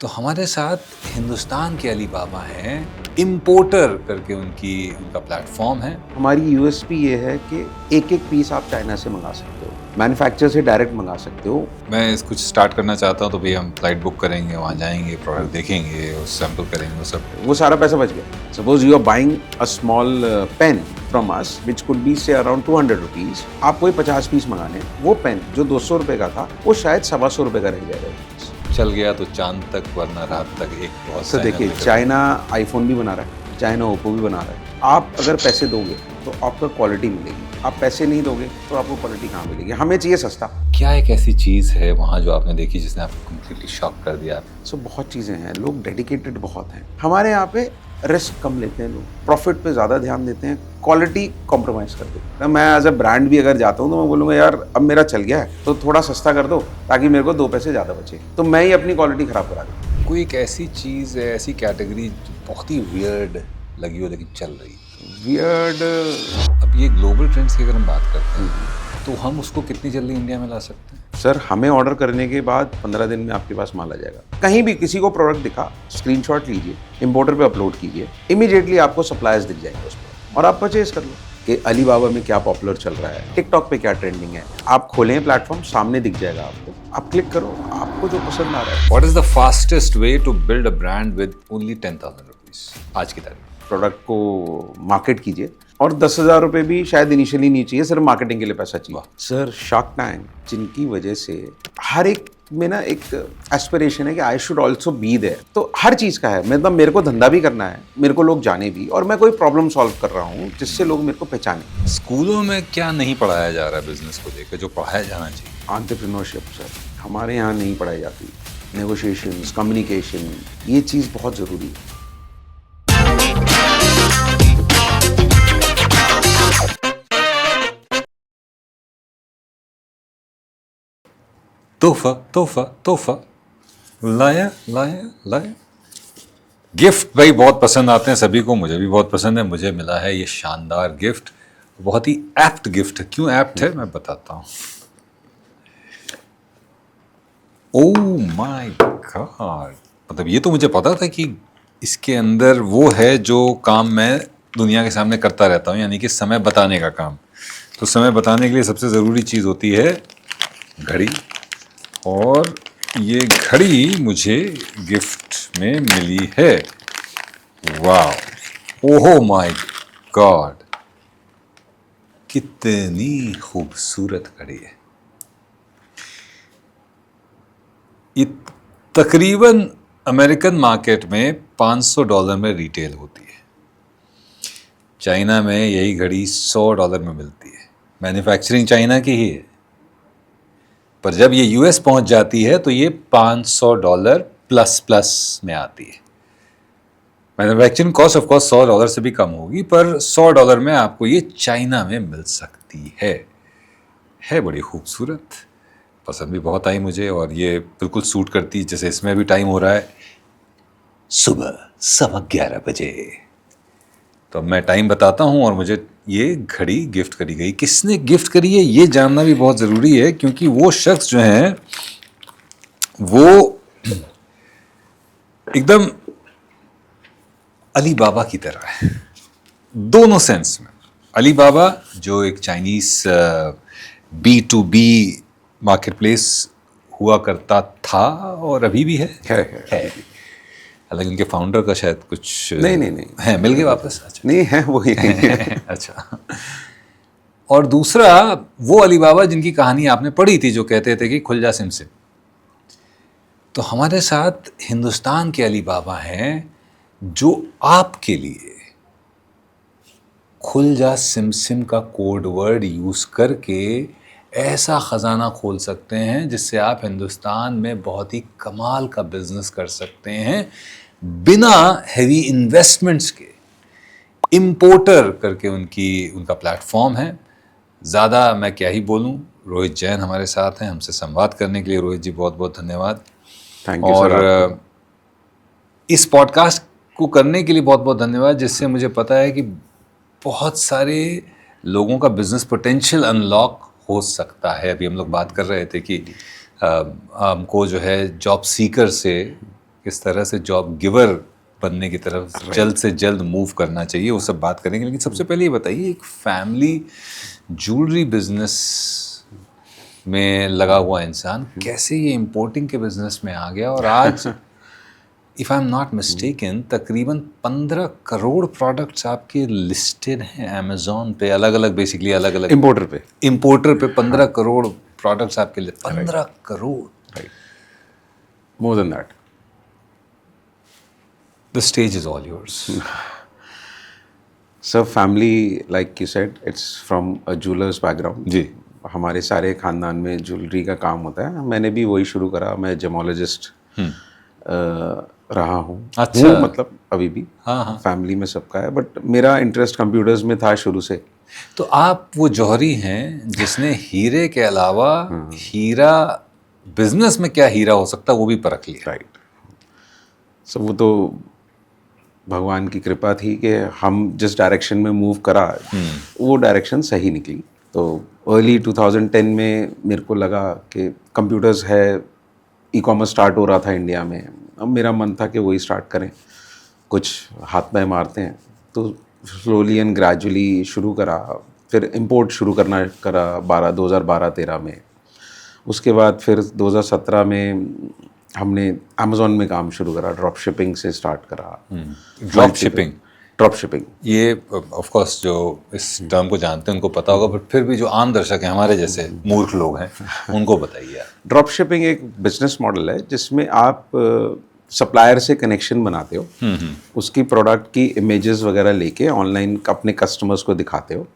तो हमारे साथ हिंदुस्तान के अली बाबा हैं, इम्पोर्टर करके उनका प्लेटफॉर्म है। हमारी यूएसपी ये है कि एक एक पीस आप चाइना से मंगा सकते हो, मैन्युफैक्चर से डायरेक्ट मंगा सकते हो। मैं कुछ स्टार्ट करना चाहता हूँ तो भैया हम फ्लाइट बुक करेंगे, वहाँ जाएंगे, प्रोडक्ट देखेंगे, सैंपल करेंगे, वो सब। वो सारा पैसा बच गया। Suppose you are buying a small pen from us which could be say around 200 rupees. आप कोई 50 पीस मंगाने, वो पेन जो 200 रुपए का था वो शायद 125 रुपए का रह जाएगा। चल गया तो चांद तक वरना रात तक एक बहुत तो देखिए, चाइना आईफोन भी बना रहा है, चाइना ओप्पो भी बना रहा है। आप अगर पैसे दोगे तो आपको क्वालिटी मिलेगी, आप पैसे नहीं दोगे तो आपको क्वालिटी कहाँ मिलेगी। हमें चाहिए सस्ता। क्या एक ऐसी चीज़ है वहाँ जो आपने देखी जिसने आपको कम्प्लीटली शॉक कर दिया? सो बहुत चीज़ें हैं, लोग डेडिकेटेड बहुत हैं। हमारे यहाँ पे रिस्क कम लेते हैं लोग, प्रॉफिट पे ज़्यादा ध्यान देते हैं, क्वालिटी कॉम्प्रोमाइज़ कर देते हैं। मैं एज अ ब्रांड भी अगर जाता हूँ तो मैं बोलूँगा यार अब मेरा चल गया है तो थोड़ा सस्ता कर दो ताकि मेरे को 2 पैसे ज़्यादा बचे, तो मैं ही अपनी क्वालिटी ख़राब करा दूँ। कोई एक ऐसी चीज़ है, ऐसी कैटेगरी बहुत ही वियर्ड लगी हो लेकिन चल रही? वियर्ड, अब ये ग्लोबल ट्रेंड्स की अगर हम बात करते हैं तो हम उसको कितनी जल्दी इंडिया में ला सकते हैं? सर हमें ऑर्डर करने के बाद 15 दिन में आपके पास माल आ जाएगा। कहीं भी किसी को प्रोडक्ट दिखा, स्क्रीनशॉट लीजिए, इंपोर्टर पे अपलोड कीजिए, इमीडिएटली आपको सप्लायर्स दिख जाएंगे उस पर और आप परचेज कर लो कि अलीबाबा में क्या पॉपुलर चल रहा है, टिकटॉक पे क्या ट्रेंडिंग है। आप खोलें प्लेटफॉर्म, सामने दिख जाएगा आपको, आप क्लिक करो, आपको जो पसंद आ रहा है। What is the fastest way to build a brand with only 10,000 rupees आज की तारीख? प्रोडक्ट को मार्केट कीजिए और 10,000 रुपये भी शायद इनिशियली नहीं चाहिए, सिर्फ मार्केटिंग के लिए पैसा चाहिए। सर शार्क टैंक जिनकी वजह से हर एक में ना एक एस्पिरेशन है कि I should also be there, तो हर चीज़ का है। मतलब मेरे को धंधा भी करना है, मेरे को लोग जाने भी, और मैं कोई प्रॉब्लम सॉल्व कर रहा हूँ जिससे लोग मेरे को पहचाने। स्कूलों में क्या नहीं पढ़ाया जा रहा है बिजनेस को लेकर जो पढ़ाया जाना चाहिए? एंटरप्रेन्योरशिप सर हमारे यहाँ नहीं पढ़ाई जाती, नेगोशिएशन, कम्युनिकेशन, ये चीज़ बहुत ज़रूरी है। तोहफा तोहफा तोहफा लाया लाया लाया। गिफ्ट भाई बहुत पसंद आते हैं सभी को, मुझे भी बहुत पसंद है। मुझे मिला है ये शानदार गिफ्ट, बहुत ही एप्ट गिफ्ट है। क्यों एप्ट है मैं बताता हूँ। ओह माय गॉड, मतलब ये तो मुझे पता था कि इसके अंदर वो है जो काम मैं दुनिया के सामने करता रहता हूँ, यानी कि समय बताने का काम। तो समय बताने के लिए सबसे ज़रूरी चीज़ होती है घड़ी, और ये घड़ी मुझे गिफ्ट में मिली है। वाह, ओह माय गॉड, कितनी खूबसूरत घड़ी है। ये तकरीबन अमेरिकन मार्केट में $500 में रिटेल होती है। चाइना में यही घड़ी $100 में मिलती है। मैन्युफैक्चरिंग चाइना की ही है, पर जब ये यूएस पहुंच जाती है तो ये $500 प्लस प्लस में आती है। मैन्युफैक्चरिंग कॉस्ट ऑफ कोर्स $100 से भी कम होगी, पर $100 में आपको ये चाइना में मिल सकती है बड़ी खूबसूरत, पसंद भी बहुत आई मुझे, और ये बिल्कुल सूट करती, जैसे इसमें भी टाइम हो रहा है सुबह 11:15 बजे। तो मैं टाइम बताता हूँ और मुझे ये घड़ी गिफ्ट करी गई। किसने गिफ्ट करी है ये जानना भी बहुत ज़रूरी है, क्योंकि वो शख्स जो है वो एकदम अली बाबा की तरह है, दोनों सेंस में। अली बाबा जो एक चाइनीज़ B2B मार्केट प्लेस हुआ करता था और अभी भी है। हालांकि उनके फाउंडर का शायद कुछ नहीं है, मिल गए वापस? अच्छा। नहीं है वो ही अच्छा। और दूसरा वो अली बाबा जिनकी कहानी आपने पढ़ी थी, जो कहते थे कि खुल जा सिम सिम। तो हमारे साथ हिंदुस्तान के अली बाबा हैं जो आपके लिए खुल जा सिम सिम का कोड वर्ड यूज़ करके ऐसा ख़जाना खोल सकते हैं जिससे आप हिंदुस्तान में बहुत ही कमाल का बिजनेस कर सकते हैं बिना हैवी इन्वेस्टमेंट्स के। इम्पोर्टर करके उनका प्लेटफॉर्म है। ज़्यादा मैं क्या ही बोलूं, रोहित जैन हमारे साथ हैं हमसे संवाद करने के लिए। रोहित जी बहुत बहुत धन्यवाद। थैंक यू और सर। इस पॉडकास्ट को करने के लिए बहुत बहुत धन्यवाद, जिससे मुझे पता है कि बहुत सारे लोगों का बिजनेस पोटेंशियल अनलॉक हो सकता है। अभी हम लोग बात कर रहे थे कि हमको जो है जॉब सीकर से किस तरह से जॉब गिवर बनने की तरफ जल्द से जल्द मूव करना चाहिए, वो सब बात करेंगे। लेकिन सबसे पहले ये बताइए, एक फैमिली ज्वेलरी बिजनेस में लगा हुआ इंसान कैसे ये इम्पोर्टिंग के बिजनेस में आ गया, और आज if I am not mistaken तकरीबन 15 करोड़ प्रोडक्ट्स आपके लिस्टेड हैं अमेजोन पे, अलग अलग बेसिकली अलग अलग इम्पोर्टर पे 15 करोड़ प्रोडक्ट्स आपके लिए, 15 crore, right, more than that. The stage is all yours. Sir family, like you said, it's from a jewellers background जी। हमारे सारे खानदान में ज्वेलरी का काम होता है। मैंने भी वही शुरू करा। मैं जेमोलॉजिस्ट रहा हूँ। अच्छा। हूँ, मतलब अभी भी। हाँ। फैमिली में सबका है, बट मेरा इंटरेस्ट कंप्यूटर्स में था शुरू से। तो आप वो जौहरी हैं जिसने हीरे के अलावा हीरा बिजनेस में क्या हीरा हो सकता है वो भी परख लिया। राइट। सो वो तो भगवान की कृपा थी कि हम जिस डायरेक्शन में मूव करा वो डायरेक्शन सही निकली। तो अर्ली 2010 में मेरे को लगा कि कंप्यूटर्स है, ई कॉमर्स स्टार्ट हो रहा था इंडिया में। अब मेरा मन था कि वही स्टार्ट करें, कुछ हाथ पैर मारते हैं। तो स्लोली एंड ग्रेजुअली शुरू करा, फिर इंपोर्ट शुरू करा 2012-13 में। उसके बाद फिर 2017 में हमने अमेज़ॉन में काम शुरू करा, ड्रॉप शिपिंग से स्टार्ट करा। ड्रॉप शिपिंग ये ऑफ कोर्स जो इस टर्म को जानते हैं उनको पता होगा, बट फिर भी जो आम दर्शक हैं, हमारे जैसे मूर्ख लोग हैं, उनको बताइए। ड्रॉप शिपिंग एक बिजनेस मॉडल है जिसमें आप सप्लायर से कनेक्शन बनाते हो, उसकी प्रोडक्ट की इमेजेस वगैरह लेके ऑनलाइन अपने कस्टमर्स को दिखाते हो।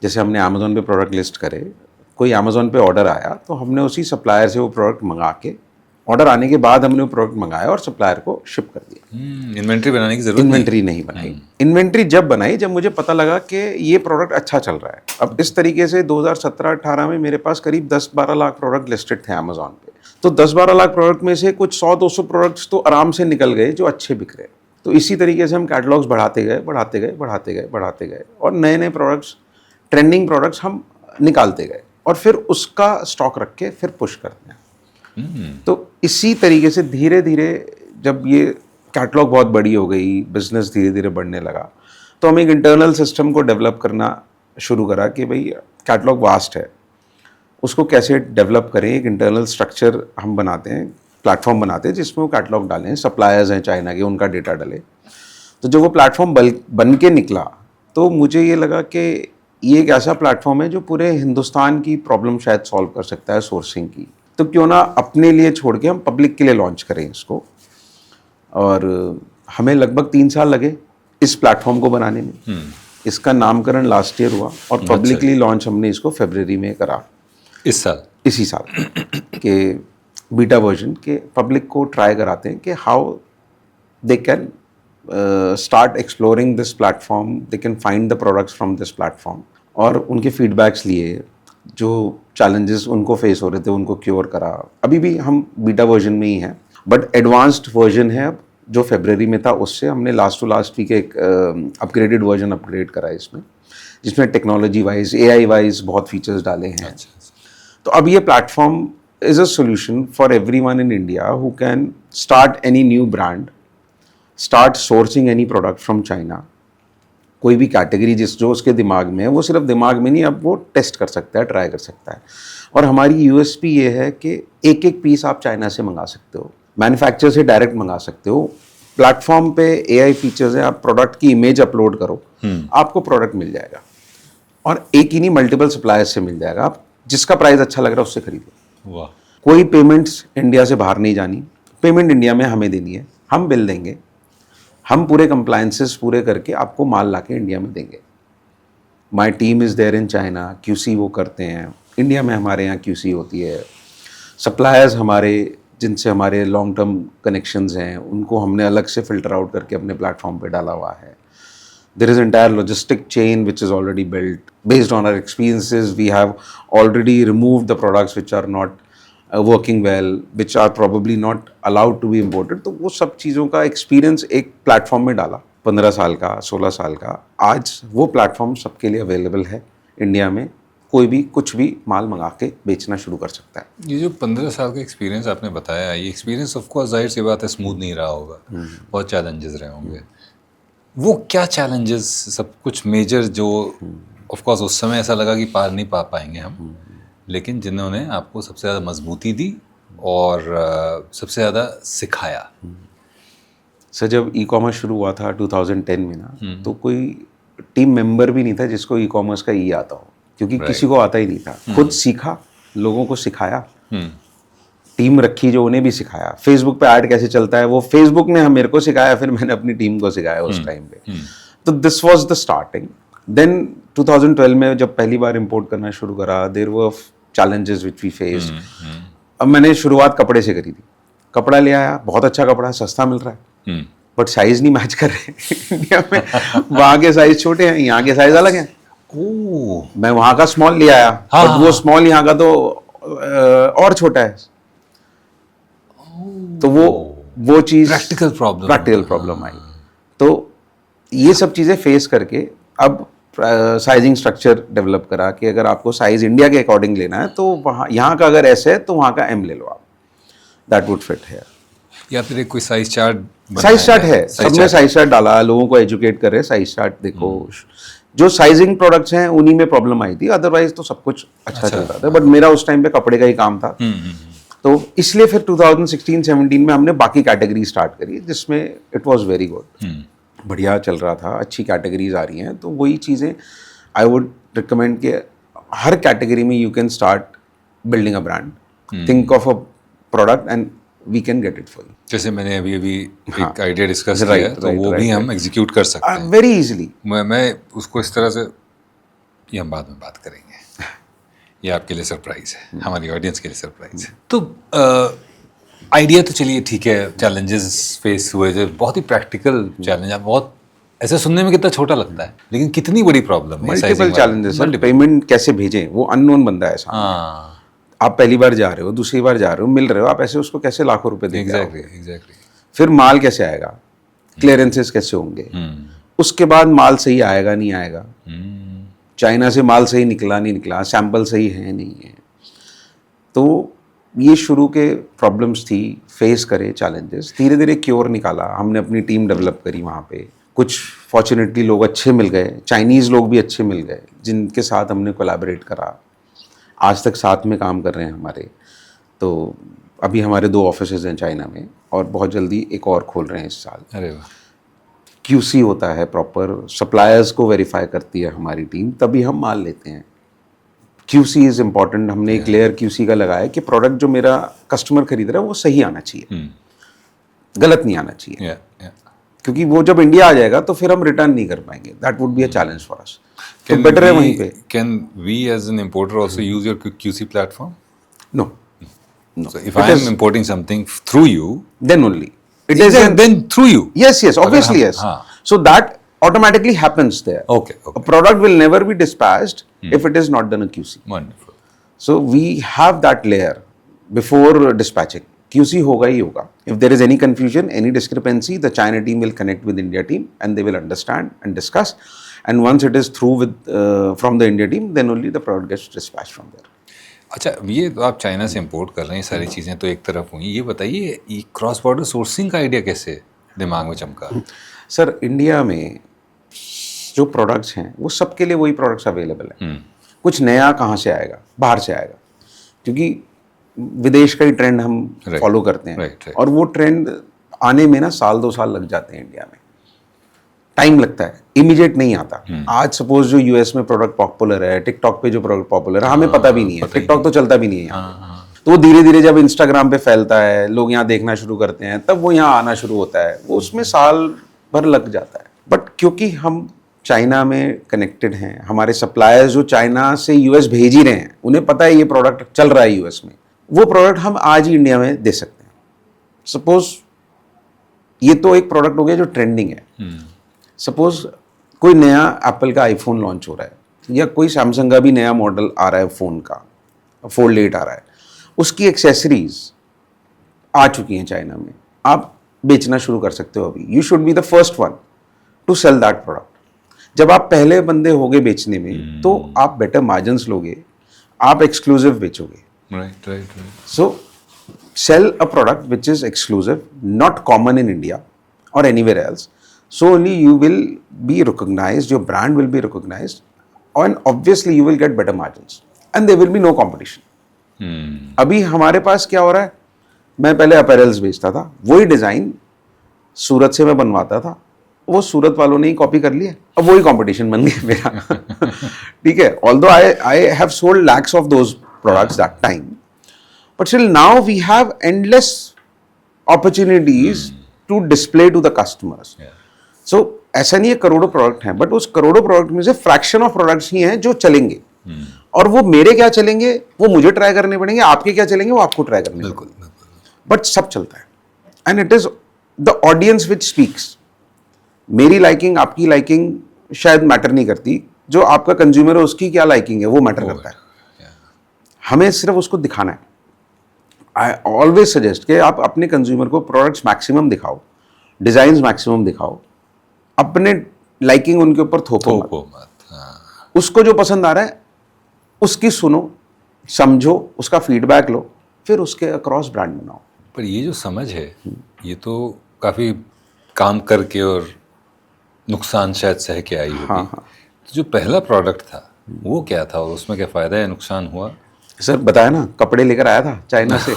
जैसे हमने अमेज़ॉन पे प्रोडक्ट लिस्ट करे, कोई अमेज़ॉन पे ऑर्डर आया तो हमने उसी सप्लायर से वो प्रोडक्ट मंगा के, ऑर्डर आने के बाद हमने वो प्रोडक्ट मंगाया और सप्लायर को शिप कर दिया। इन्वेंट्री बनाने की जरूरत इन्वेंट्री नहीं बनाई। इन्वेंट्री जब बनाई जब मुझे पता लगा कि ये प्रोडक्ट अच्छा चल रहा है। अब इस तरीके से 2017-18 में मेरे पास करीब 10-12 लाख प्रोडक्ट लिस्टेड थे अमेज़ॉन पे। तो 10-12 लाख प्रोडक्ट में से कुछ 100-200 प्रोडक्ट्स तो आराम से निकल गए जो अच्छे बिक रहे। तो इसी तरीके से हम कैटलॉग्स बढ़ाते गए और नए नए प्रोडक्ट्स, ट्रेंडिंग प्रोडक्ट्स हम निकालते गए और फिर उसका स्टॉक रख के फिर पुश करते हैं। तो इसी तरीके से धीरे धीरे जब ये कैटलॉग बहुत बड़ी हो गई, बिजनेस धीरे धीरे बढ़ने लगा, तो हम एक इंटरनल सिस्टम को डेवलप करना शुरू करा कि भाई कैटलॉग वास्ट है, उसको कैसे डेवलप करें। एक इंटरनल स्ट्रक्चर हम बनाते हैं, प्लेटफॉर्म बनाते हैं जिसमें वो कैटलॉग डालें। सप्लायर्स हैं चाइना के, उनका डेटा डाले। तो जब वो प्लेटफॉर्म बन के निकला तो मुझे ये लगा कि ये एक ऐसा प्लेटफॉर्म है जो पूरे हिंदुस्तान की प्रॉब्लम शायद सॉल्व कर सकता है सोर्सिंग की। तो क्यों ना अपने लिए छोड़ के हम पब्लिक के लिए लॉन्च करें इसको। और हमें लगभग 3 साल लगे इस प्लेटफॉर्म को बनाने में। इसका नामकरण लास्ट ईयर हुआ और पब्लिकली लॉन्च हमने इसको फरवरी में करा, इसी साल के बीटा वर्जन के पब्लिक को ट्राई कराते हैं कि how they can start exploring this platform, they can find the products from this platform. और उनके फीडबैक्स लिए, जो चैलेंजेस उनको फेस हो रहे थे उनको क्योर करा। अभी भी हम बीटा वर्जन में ही हैं, बट एडवांस्ड वर्जन है अब, जो फरवरी में था उससे हमने लास्ट टू लास्ट वीक एक अपग्रेडेड वर्जन अपग्रेड करा है इसमें, जिसमें टेक्नोलॉजी वाइज, AI वाइज बहुत फीचर्स डाले हैं। तो अब ये platform is a solution for everyone in India who can start any new brand, start sourcing any product from China. कोई भी कैटेगरी जो उसके दिमाग में है, वो सिर्फ दिमाग में नहीं, अब वो टेस्ट कर सकता है, ट्राई कर सकता है। और हमारी USP ये है कि एक एक पीस आप चाइना से मंगा सकते हो, मैन्युफैक्चरर से डायरेक्ट मंगा सकते हो। प्लेटफॉर्म पे AI फीचर्स हैं, आप प्रोडक्ट की इमेज अपलोड करो, आपको प्रोडक्ट मिल जाएगा। और एक ही नहीं, मल्टीपल सप्लायर्स से मिल जाएगा। आप जिसका प्राइस अच्छा लग रहा है उससे खरीदो। वाह। कोई पेमेंट्स इंडिया से बाहर नहीं जानी, पेमेंट इंडिया में हमें देनी है, हम बिल देंगे, हम पूरे कंप्लायंसेस पूरे करके आपको माल लाके इंडिया में देंगे। My team is there in China, QC वो करते हैं, इंडिया में हमारे यहाँ QC होती है। सप्लायर्स हमारे, जिनसे हमारे लॉन्ग टर्म कनेक्शंस हैं, उनको हमने अलग से फ़िल्टर आउट करके अपने प्लेटफॉर्म पे डाला हुआ है। There is entire logistic chain which is already built. Based on our experiences, we have already removed the products which are not working well, which are probably not allowed to be imported. तो वो सब चीज़ों का experience एक platform में डाला, 15 साल का, 16 साल का। आज वो प्लेटफॉर्म सबके लिए अवेलेबल है इंडिया में। कोई भी कुछ भी माल मंगा के बेचना शुरू कर सकता है। ये जो 15 साल का एक्सपीरियंस आपने बताया, ये एक्सपीरियंस ऑफ कोर्स जाहिर सी बात है स्मूथ नहीं रहा होगा, बहुत चैलेंजेस रहे होंगे। वो क्या चैलेंजेस, सब कुछ मेजर जो ऑफ कोर्स उस समय ऐसा लगा कि पार नहीं पा पाएंगे हम, लेकिन जिन्होंने आपको सबसे ज़्यादा मजबूती दी और सबसे ज़्यादा सिखाया? सर जब ई कॉमर्स शुरू हुआ था 2010 में ना, तो कोई टीम मेंबर भी नहीं था जिसको ई कॉमर्स का ई आता हो, क्योंकि किसी को आता ही नहीं था। खुद सीखा, लोगों को सिखाया, टीम रखी जो उन्हें भी सिखाया। फेसबुक पे ऐड कैसे चलता है वो फेसबुक ने मेरे को सिखाया, फिर मैंने अपनी टीम को सिखाया उस टाइम पे। तो this was the starting. Then 2012 में जब पहली बार इंपोर्ट करना शुरू करा, there were challenges which we faced. अब मैंने शुरुआत कपड़े से करी थी। कपड़ा ले आया, बहुत अच्छा कपड़ा, सस्ता मिल रहा है, बट साइज नहीं मैच कर रहे इंडिया में। वहाँ के साइज छोटे हैं, यहाँ के साइज अलग हैं। मैं वहाँ का स्मॉल ले आया, बट वो स्मॉल यहाँ का तो और छोटा है। तो वो चीज प्रैक्टिकल प्रॉब्लम आई। तो ये सब चीजें फेस करके अब साइजिंग स्ट्रक्चर डेवलप करा कि अगर आपको साइज इंडिया के अकॉर्डिंग लेना है तो वहाँ, यहाँ का अगर ऐसे है तो वहाँ का एम ले लो आप, दैट वुड फिट है। या फिर एक कोई साइज चार्ट है, सबने साइज चार्ट डाला, लोगों को एजुकेट करे, साइज चार्ट देखो। जो साइजिंग प्रोडक्ट्स हैं उन्हीं में प्रॉब्लम आई थी, अदरवाइज तो सब कुछ अच्छा चल रहा था। बट मेरा उस टाइम पे कपड़े का ही काम था, तो इसलिए फिर 2016-17 में हमने बाकी कैटेगरी स्टार्ट करी, जिसमें इट वाज वेरी गुड, बढ़िया चल रहा था, अच्छी कैटेगरीज आ रही हैं। तो वही चीज़ें आई वुड रिकमेंड कि हर कैटेगरी में you can start building a brand, think of a product and we can get it full. जैसे मैंने अभी एक आइडिया डिस्कस किया, तो वो भी हम एग्जीक्यूट कर सकते हैं वेरी इजीली। मैं उसको इस तरह से, ये हम बाद में बात करेंगे, ये आपके लिए सरप्राइज है, हमारी ऑडियंस के लिए सरप्राइज है। तो आइडिया तो चलिए ठीक है, चैलेंजेस फेस हुए जो बहुत ही प्रैक्टिकल चैलेंज है, बहुत ऐसे सुनने में कितना छोटा लगता है, लेकिन कितनी बड़ी प्रॉब्लम है। मल्टीपल चैलेंजेस, पेमेंट कैसे भेजें, वो अननोन बंदा है सामने। आप पहली बार जा रहे हो, दूसरी बार जा रहे हो, मिल रहे हो, आप ऐसे उसको कैसे लाखों रुपए देंगे? एग्जैक्टली। फिर माल कैसे आएगा, क्लियरेंसेस कैसे होंगे, उसके बाद माल सही आएगा नहीं आएगा, चाइना से माल सही निकला नहीं निकला, सैंपल सही है नहीं है। तो ये शुरू के प्रॉब्लम्स थी, फेस करे चैलेंजेस, धीरे धीरे क्योर निकाला। हमने अपनी टीम डेवलप करी वहाँ पे, कुछ फॉर्चुनेटली लोग अच्छे मिल गए, चाइनीज़ लोग भी अच्छे मिल गए जिनके साथ हमने कोलैबोरेट करा, आज तक साथ में काम कर रहे हैं हमारे। तो अभी हमारे 2 ऑफिसेज हैं चाइना में, और बहुत जल्दी एक और खोल रहे हैं इस साल। अरे वाह। QC होता है प्रॉपर, सप्लायर्स को वेरीफाई करती है हमारी टीम, तभी हम माल लेते हैं। QC is important. हमने एक लेयर QC का लगाया कि प्रोडक्ट जो मेरा कस्टमर खरीद रहा है वो सही आना चाहिए, गलत नहीं आना चाहिए। क्योंकि वो जब इंडिया आ जाएगा तो फिर हम रिटर्न नहीं कर पाएंगे, that would be a challenge for us. तो बेटर है वहीं पे। Can we as an importer also use your QC platform? No. So if I am importing something through you, then only. It is then through you. Yes, obviously yes. So that automatically happens there. Okay. A product will never be dispatched if it is not done a QC. Wonderful. So we have that layer before dispatching. QC होगा ही होगा. If there is any confusion, any discrepancy, the China team will connect with India team and they will understand and discuss. And once it is through with from the India team, then only the product gets dispatched from there. अच्छा, ये तो आप China से import कर रहे हैं, सारी चीज़ें तो एक तरफ हुई, ये बताइए ये क्रॉस बॉर्डर सोर्सिंग का आइडिया कैसे दिमाग में चमका? सर इंडिया में जो प्रोडक्ट्स हैं वो सबके लिए वही प्रोडक्ट्स अवेलेबल हैं। कुछ नया कहाँ से आएगा, बाहर से आएगा, क्योंकि विदेश का ही ट्रेंड हम फॉलो करते हैं। और वो ट्रेंड आने में ना 1-2 साल लग जाते हैं, इंडिया में टाइम लगता है, इमीडिएट नहीं आता। आज सपोज जो यूएस में प्रोडक्ट पॉपुलर है, टिकटॉक पे जो प्रोडक्ट पॉपुलर है, हमें पता भी नहीं है, टिकटॉक तो चलता भी नहीं है यहाँ। तो वो धीरे धीरे जब इंस्टाग्राम पे फैलता है, लोग यहाँ देखना शुरू करते हैं, तब वो यहाँ आना शुरू होता है। वो उसमें साल भर लग जाता है। बट क्योंकि हम चाइना में कनेक्टेड हैं, हमारे सप्लायर्स जो चाइना से यूएस भेज ही रहे हैं, उन्हें पता है ये प्रोडक्ट चल रहा है यूएस में, वो प्रोडक्ट हम आज ही इंडिया में दे सकते हैं। सपोज ये तो एक प्रोडक्ट हो गया जो ट्रेंडिंग है। सपोज कोई नया एप्पल का आईफोन लॉन्च हो रहा है, या कोई सैमसंग का भी नया मॉडल आ रहा है फ़ोन का, फोल्ड 8 आ रहा है, उसकी एक्सेसरीज आ चुकी हैं चाइना में, आप बेचना शुरू कर सकते हो अभी। You should be the first one to sell that product. जब आप पहले बंदे होगे बेचने में तो आप बेटर मार्जिन्स लोगे, आप एक्सक्लूसिव बेचोगे. Right right right. So sell a product which is exclusive, not common in India or anywhere else. So only you will be recognized, your brand will be recognized, and obviously you will get better margins and there will be no competition. अभी हमारे पास क्या हो रहा है, मैं पहले apparels बेचता था, वही डिज़ाइन सूरत से मैं बनवाता था, वो सूरत वालों ने ही कॉपी कर लिया, अब वही कंपटीशन बन गया मेरा. ठीक है, although I have sold lakhs of those products that time, but still now we have endless opportunities to display to the customers. So ऐसा नहीं है करोड़ों प्रोडक्ट हैं, बट उस करोड़ों प्रोडक्ट में से फ्रैक्शन ऑफ प्रोडक्ट्स ही हैं जो चलेंगे. और वो मेरे क्या चलेंगे वो मुझे ट्राई करने पड़ेंगे, आपके क्या चलेंगे वो आपको ट्राई करने पड़ेंगे, बट सब चलता है. And it is the audience which speaks. मेरी लाइकिंग आपकी लाइकिंग शायद मैटर नहीं करती, जो आपका कंज्यूमर है उसकी क्या लाइकिंग है वो मैटर करता है. हमें सिर्फ उसको दिखाना है. आई ऑलवेज सजेस्ट कि आप अपने कंज्यूमर को प्रोडक्ट्स मैक्सिमम दिखाओ, डिजाइन्स मैक्सिमम दिखाओ, अपने लाइकिंग उनके ऊपर थोपो मत. उसको जो पसंद आ रहा है उसकी सुनो, समझो, उसका फीडबैक लो, फिर उसके अक्रॉस ब्रांड बनाओ. पर ये जो समझ है ये तो काफ़ी काम करके और नुकसान शायद सह के आई होगी. हाँ. तो जो पहला प्रोडक्ट था वो क्या था और उसमें क्या फ़ायदा या नुकसान हुआ? सर बताया ना, कपड़े लेकर आया था चाइना से.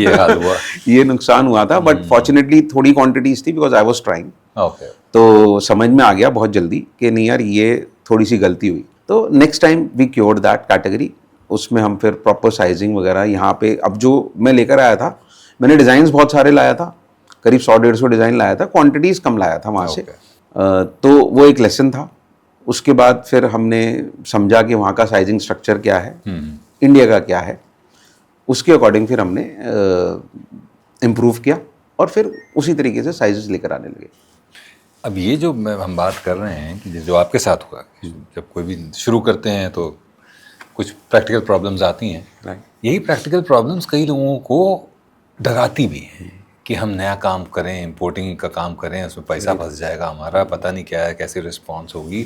ये हाल हुआ. ये नुकसान हुआ था, बट फॉर्चुनेटली थोड़ी क्वांटिटीज थी because I was trying. Okay. तो समझ में आ गया बहुत जल्दी कि नहीं यार ये थोड़ी सी गलती हुई. तो next time we cured that category. उसमें हम फिर प्रॉपर साइजिंग वगैरह यहाँ पे, अब जो मैं लेकर आया था, मैंने डिज़ाइंस बहुत सारे लाया था, करीब 100-150 डिज़ाइन लाया था, क्वांटिटीज़ कम लाया था वहाँ से. तो वो एक लेसन था. उसके बाद फिर हमने समझा कि वहाँ का साइजिंग स्ट्रक्चर क्या है, इंडिया का क्या है, उसके अकॉर्डिंग फिर हमने इम्प्रूव किया और फिर उसी तरीके से साइजेस लेकर आने लगे. अब ये जो हम बात कर रहे हैं कि जो आपके साथ हुआ, जब कोई भी शुरू करते हैं तो कुछ प्रैक्टिकल प्रॉब्लम्स आती हैं. यही प्रैक्टिकल प्रॉब्लम्स कई लोगों को डराती भी हैं कि हम नया काम करें, इंपोर्टिंग का काम करें, उसमें पैसा फंस जाएगा हमारा, पता नहीं क्या है, कैसी रिस्पॉन्स होगी.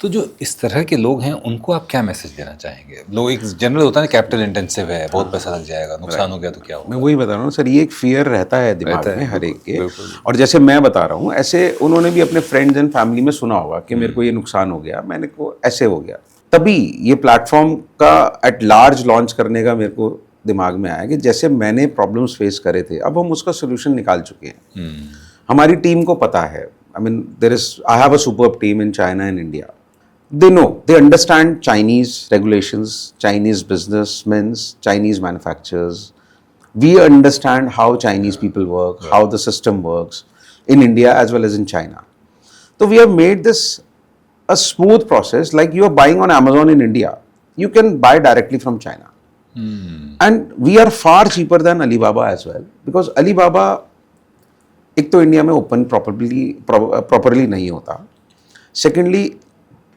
तो जो इस तरह के लोग हैं उनको आप क्या मैसेज देना चाहेंगे? लोग एक जनरल होता है ना, कैपिटल इंटेंसिव है, बहुत पैसा लग जाएगा, नुकसान हो गया तो क्या होगा. मैं वही बता रहा हूँ सर, ये एक फियर रहता है दिमाग में हर एक के. और जैसे मैं बता रहा हूँ, ऐसे उन्होंने भी अपने फ्रेंड्स एंड फैमिली में सुना होगा कि मेरे को ये नुकसान हो गया, मैंने को ऐसे हो गया. तभी ये प्लेटफॉर्म का एट लार्ज लॉन्च करने का मेरे को दिमाग में आया कि जैसे मैंने प्रॉब्लम्स फेस करे थे, अब हम उसका सोल्यूशन निकाल चुके हैं. हमारी टीम को पता है. I mean I have a superb team in China and India. They know, they understand Chinese regulations, Chinese businessmen, Chinese manufacturers. We understand how Chinese people work, how the system works in India as well as in China. So we have made this a smooth process. Like you are buying on Amazon in India, you can buy directly from China. And we are far cheaper than Alibaba as well, because Alibaba एक तो India में open properly नहीं होता. Secondly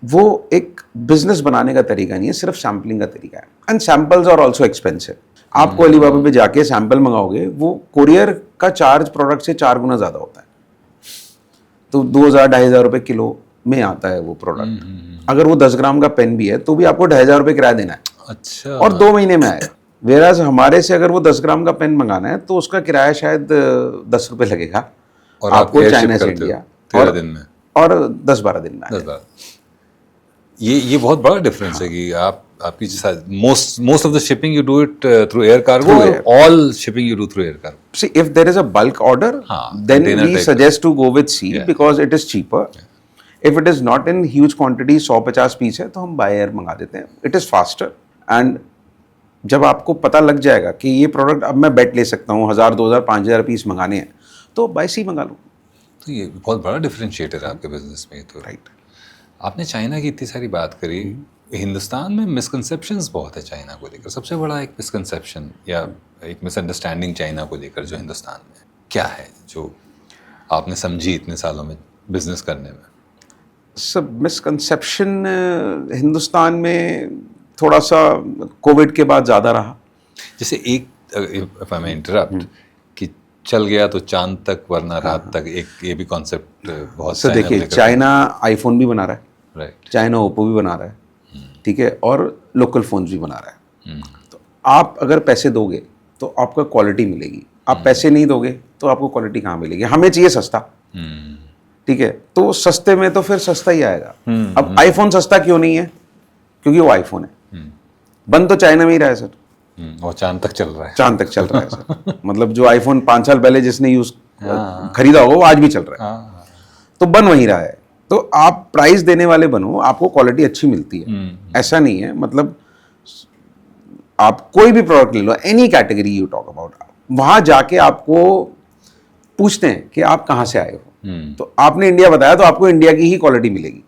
वो एक business बनाने का तरीका नहीं है, सिर्फ सैम्पलिंग का तरीका है. And samples are also expensive. आपको अलीबाबा पे जाके सैम्पल मंगाओगे, वो कोरियर का चार्ज प्रोडक्ट से 4 गुना ज़्यादा होता है. तो 2,000-2,500 रुपये किलो में आता है वो प्रोडक्ट. अगर वो 10 ग्राम का पेन भी है तो भी आपको 2,500 रुपये किराया देना है. अच्छा. और 2 महीने में आएगा. वेराज हमारे से अगर वो 10 ग्राम का पेन मंगाना है तो उसका किराया शायद 10 रुपये लगेगा, और आपको चाइना से इंडिया, 13 दिन में, और 10-12 दिन में. 10-12. ये बहुत बड़ा डिफरेंस है कि आपकी most of the shipping you do it through air cargo, or all shipping you do through air cargo? See, if there is a bulk order, then we suggest to go with sea because it is cheaper. If it is not in huge quantity, 150 piece है तो हम by air मंगा देते हैं. It is faster. And जब आपको पता लग जाएगा कि ये प्रोडक्ट अब मैं बेट ले सकता हूँ 1,000, 2,000, 5,000 पीस मंगाने हैं, तो बाय सी मंगा लो. तो ये बहुत बड़ा डिफरेंशिएटर है आपके बिजनेस में. तो राइट. आपने चाइना की इतनी सारी बात करी. हिंदुस्तान में मिसकंसेप्शंस बहुत है चाइना को लेकर. सबसे बड़ा एक मिसकंसेप्शन या एक मिसअंडरस्टैंडिंग चाइना को लेकर जो हिंदुस्तान में क्या है, जो आपने समझी इतने सालों में बिजनेस करने में? सब मिसकंसेप्शन हिंदुस्तान में थोड़ा सा कोविड के बाद ज़्यादा रहा. जैसे एक इफ आई मे इंटरप्ट, कि चल गया तो चांद तक वरना रात तक, एक ये भी कॉन्सेप्ट बहुत. सर देखिए, चाइना आईफोन भी बना रहा है, राइट। चाइना ओप्पो भी बना रहा है, ठीक है, और लोकल फोन्स भी बना रहा है। तो आप अगर पैसे दोगे तो आपको क्वालिटी मिलेगी, आप पैसे नहीं दोगे तो आपको क्वालिटी कहाँ मिलेगी? हमें चाहिए सस्ता, ठीक है, तो सस्ते में तो फिर सस्ता ही आएगा। अब आईफोन सस्ता क्यों नहीं है? क्योंकि वो आईफोन है, बन तो चाइना में ही रहा है सर, और चांद तक चल रहा है। चांद तक चल रहा है सर। मतलब जो आईफोन 5 साल पहले जिसने यूज खरीदा होगा वो आज भी चल रहा है, हाँ, तो बन वहीं रहा है। तो आप प्राइस देने वाले बनो, आपको क्वालिटी अच्छी मिलती है, ऐसा नहीं है। मतलब आप कोई भी प्रोडक्ट ले लो, any category you talk about, वहां जाके आपको पूछते हैं कि आप कहाँ से आए हो, तो आपने इंडिया बताया तो आपको इंडिया की ही क्वालिटी मिलेगी।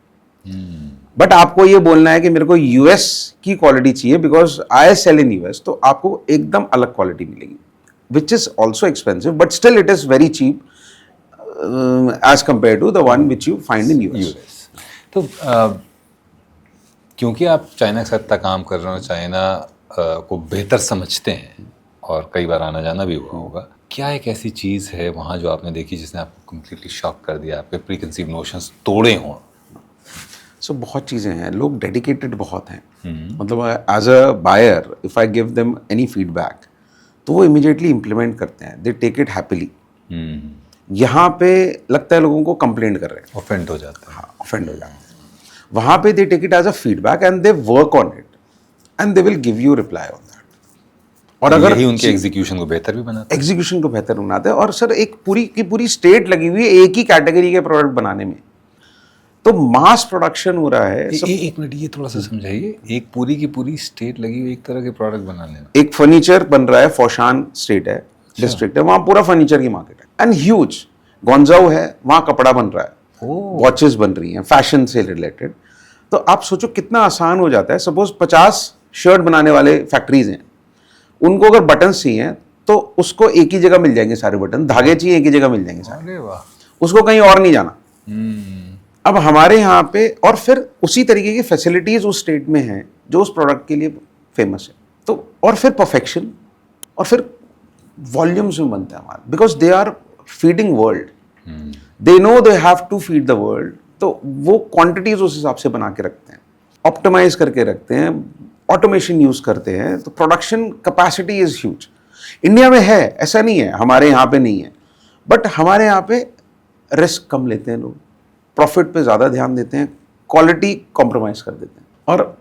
बट आपको ये बोलना है कि मेरे को यूएस की क्वालिटी चाहिए because I sell in US, तो आपको एकदम अलग क्वालिटी मिलेगी, which is also expensive but still it is very cheap as compare to the one which you find in US. तो क्योंकि आप चाइना के साथ इतना काम कर रहे हो, चाइना को बेहतर समझते हैं और कई बार आना जाना भी हुआ होगा, क्या एक ऐसी चीज़ है वहाँ जो आपने देखी जिसने आपको कम्प्लीटली शॉक कर दिया, आपके प्री कंसीव नोशंस तोड़े हों? सो बहुत चीज़ें हैं, लोग डेडिकेटेड बहुत हैं। मतलब as a buyer if I give them any feedback तो वो इमीडिएटली इम्प्लीमेंट करते हैं, दे टेक इट हैप्पीली। यहाँ पे लगता है लोगों को कंप्लेंट कर रहे हैं, ऑफेंड हो जाता है। हाँ, ऑफेंड हो जाते हैं। वहाँ पे they take it as a feedback and they work on it and they will give you reply on that. और अगर यही उनके एग्जीक्यूशन को बेहतर भी बनाता है, एग्जीक्यूशन को बेहतर बनाते हैं। और सर एक पूरी की पूरी स्टेट लगी हुई है एक ही कैटेगरी के प्रोडक्ट बनाने में, तो मास प्रोडक्शन हो रहा है। एक मिनट ये थोड़ा सा समझाइए, एक पूरी की पूरी स्टेट लगी हुई एक तरह के प्रोडक्ट बनाने में। एक फर्नीचर बन रहा है, फौशान स्टेट है, डिस्ट्रिक्ट है, वहाँ पूरा फर्नीचर की मार्केट है एंड ह्यूज। गोंजाऊ है, वहाँ कपड़ा बन रहा है, वॉचेस बन रही हैं फैशन से रिलेटेड। तो आप सोचो कितना आसान हो जाता है। सपोज 50 शर्ट बनाने वाले फैक्ट्रीज हैं, उनको अगर बटन चाहिए तो उसको एक ही जगह मिल जाएंगे सारे बटन, धागे चाहिए एक ही जगह मिल जाएंगे सारे, अरे वाह, उसको कहीं और नहीं जाना। अब हमारे यहाँ पे और फिर उसी तरीके की फैसिलिटीज उस स्टेट में हैं जो उस प्रोडक्ट के लिए फेमस है। तो और फिर परफेक्शन और फिर वॉल्यूम्स में बनता है हमारा, because they are feeding world, they know they have to feed the world. तो वो क्वांटिटीज उस हिसाब से बना के रखते हैं, ऑप्टिमाइज करके रखते हैं, ऑटोमेशन यूज करते हैं, तो production capacity is huge. India में है, ऐसा नहीं है हमारे यहाँ पे नहीं है, बट हमारे यहाँ पे रिस्क कम लेते हैं लोग, प्रॉफिट पे ज़्यादा ध्यान देते हैं, क्वालिटी कॉम्प्रोमाइज़ कर देते हैं। और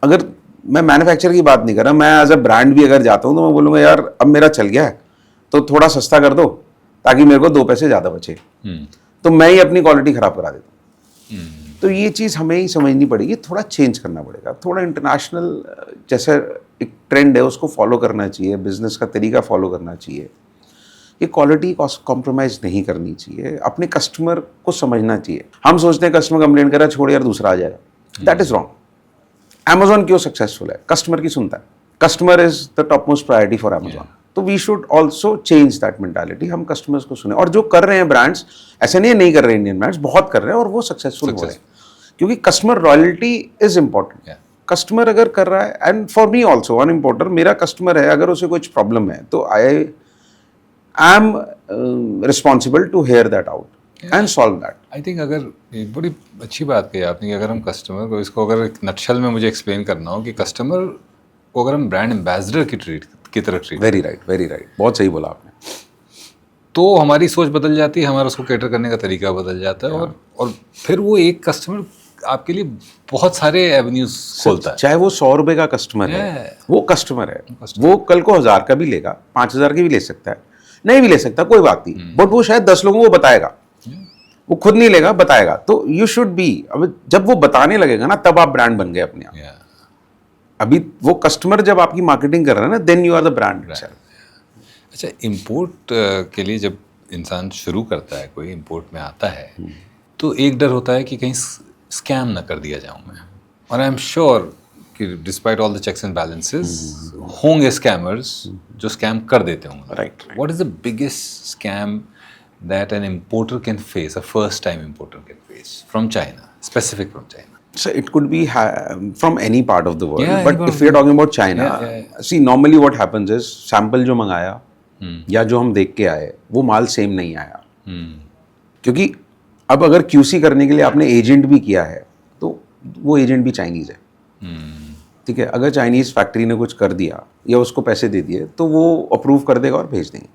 अगर मैं मैन्युफैक्चर की बात नहीं कर रहा, मैं एज अ ब्रांड भी अगर जाता हूँ तो मैं बोलूँगा यार अब मेरा चल गया है तो थोड़ा सस्ता कर दो ताकि मेरे को 2 पैसे ज़्यादा बचे, तो मैं ही अपनी क्वालिटी ख़राब करा देता हूँ। तो ये चीज़ हमें ही समझनी पड़ेगी, थोड़ा चेंज करना पड़ेगा, थोड़ा इंटरनेशनल जैसे एक ट्रेंड है उसको फॉलो करना चाहिए, बिजनेस का तरीका फॉलो करना चाहिए। ये क्वालिटी कॉम्प्रोमाइज़ नहीं करनी चाहिए, अपने कस्टमर को समझना चाहिए। हम सोचते हैं कस्टमर कंप्लेंट कर रहा है, छोड़ यार दूसरा आ जाएगा, दैट इज़ रॉन्ग। Amazon क्यों सक्सेसफुल है? कस्टमर की सुनता है, customer is the top most priority for Amazon। तो we should also change that mentality, हम कस्टमर्स को सुने। और जो कर रहे हैं ब्रांड्स, ऐसे नहीं कर रहे इंडियन ब्रांड्स, बहुत कर रहे हैं और वो सक्सेसफुल हो रहे हैं, क्योंकि customer royalty is important. Customer अगर कर रहा है, and for me also one importer, मेरा कस्टमर है, अगर उसे कुछ प्रॉब्लम है तो I am responsible to hear that out and solve that. I think अगर एक बड़ी अच्छी बात कही आपने कि अगर हम कस्टमर को, इसको अगर एक नटशल में मुझे एक्सप्लेन करना हो कि कस्टमर को अगर हम ब्रांड एम्बेसडर की तरह ट्रीट, वेरी राइट, बहुत सही बोला आपने, तो हमारी सोच बदल जाती है, हमारा उसको कैटर करने का तरीका बदल जाता है, और फिर वो एक कस्टमर आपके लिए बहुत सारे एवेन्यूज खोलता है। चाहे वो 100 रुपए का कस्टमर है, वो कस्टमर है, वो कल को 1000 का भी लेगा, 5000 की भी ले सकता है, नहीं भी ले सकता, कोई बात नहीं, बट वो शायद 10 लोगों को बताएगा, वो खुद नहीं लेगा, बताएगा। तो यू शुड बी, अब जब वो बताने लगेगा ना तब आप ब्रांड बन गए अपने आप। अभी वो कस्टमर जब आपकी मार्केटिंग कर रहा है ना, then you are the brand. अच्छा, इंपोर्ट के लिए जब इंसान शुरू करता है, कोई इंपोर्ट में आता है, तो एक डर होता है कि कहीं स्कैम ना कर दिया जाऊं मैं, और आई एम श्योर कि despite all the checks and balances होंगे स्कैमर्स जो स्कैम कर देते होंगे। Right. What is the biggest scam that an importer can face, a first-time importer can face from China, specific from China? So it could be from any part of the world, Yeah, but if we are talking about China, see normally what happens is sample जो मंगाया या जो हम देख के आए वो माल same नहीं आया, क्योंकि अब अगर QC करने के लिए आपने एजेंट भी किया है तो वो एजेंट भी चाइनीज़ है, ठीक है। अगर चाइनीज़ फैक्ट्री ने कुछ कर दिया या उसको पैसे दे दिए तो वो अप्रूव कर देगा और भेज देंगे।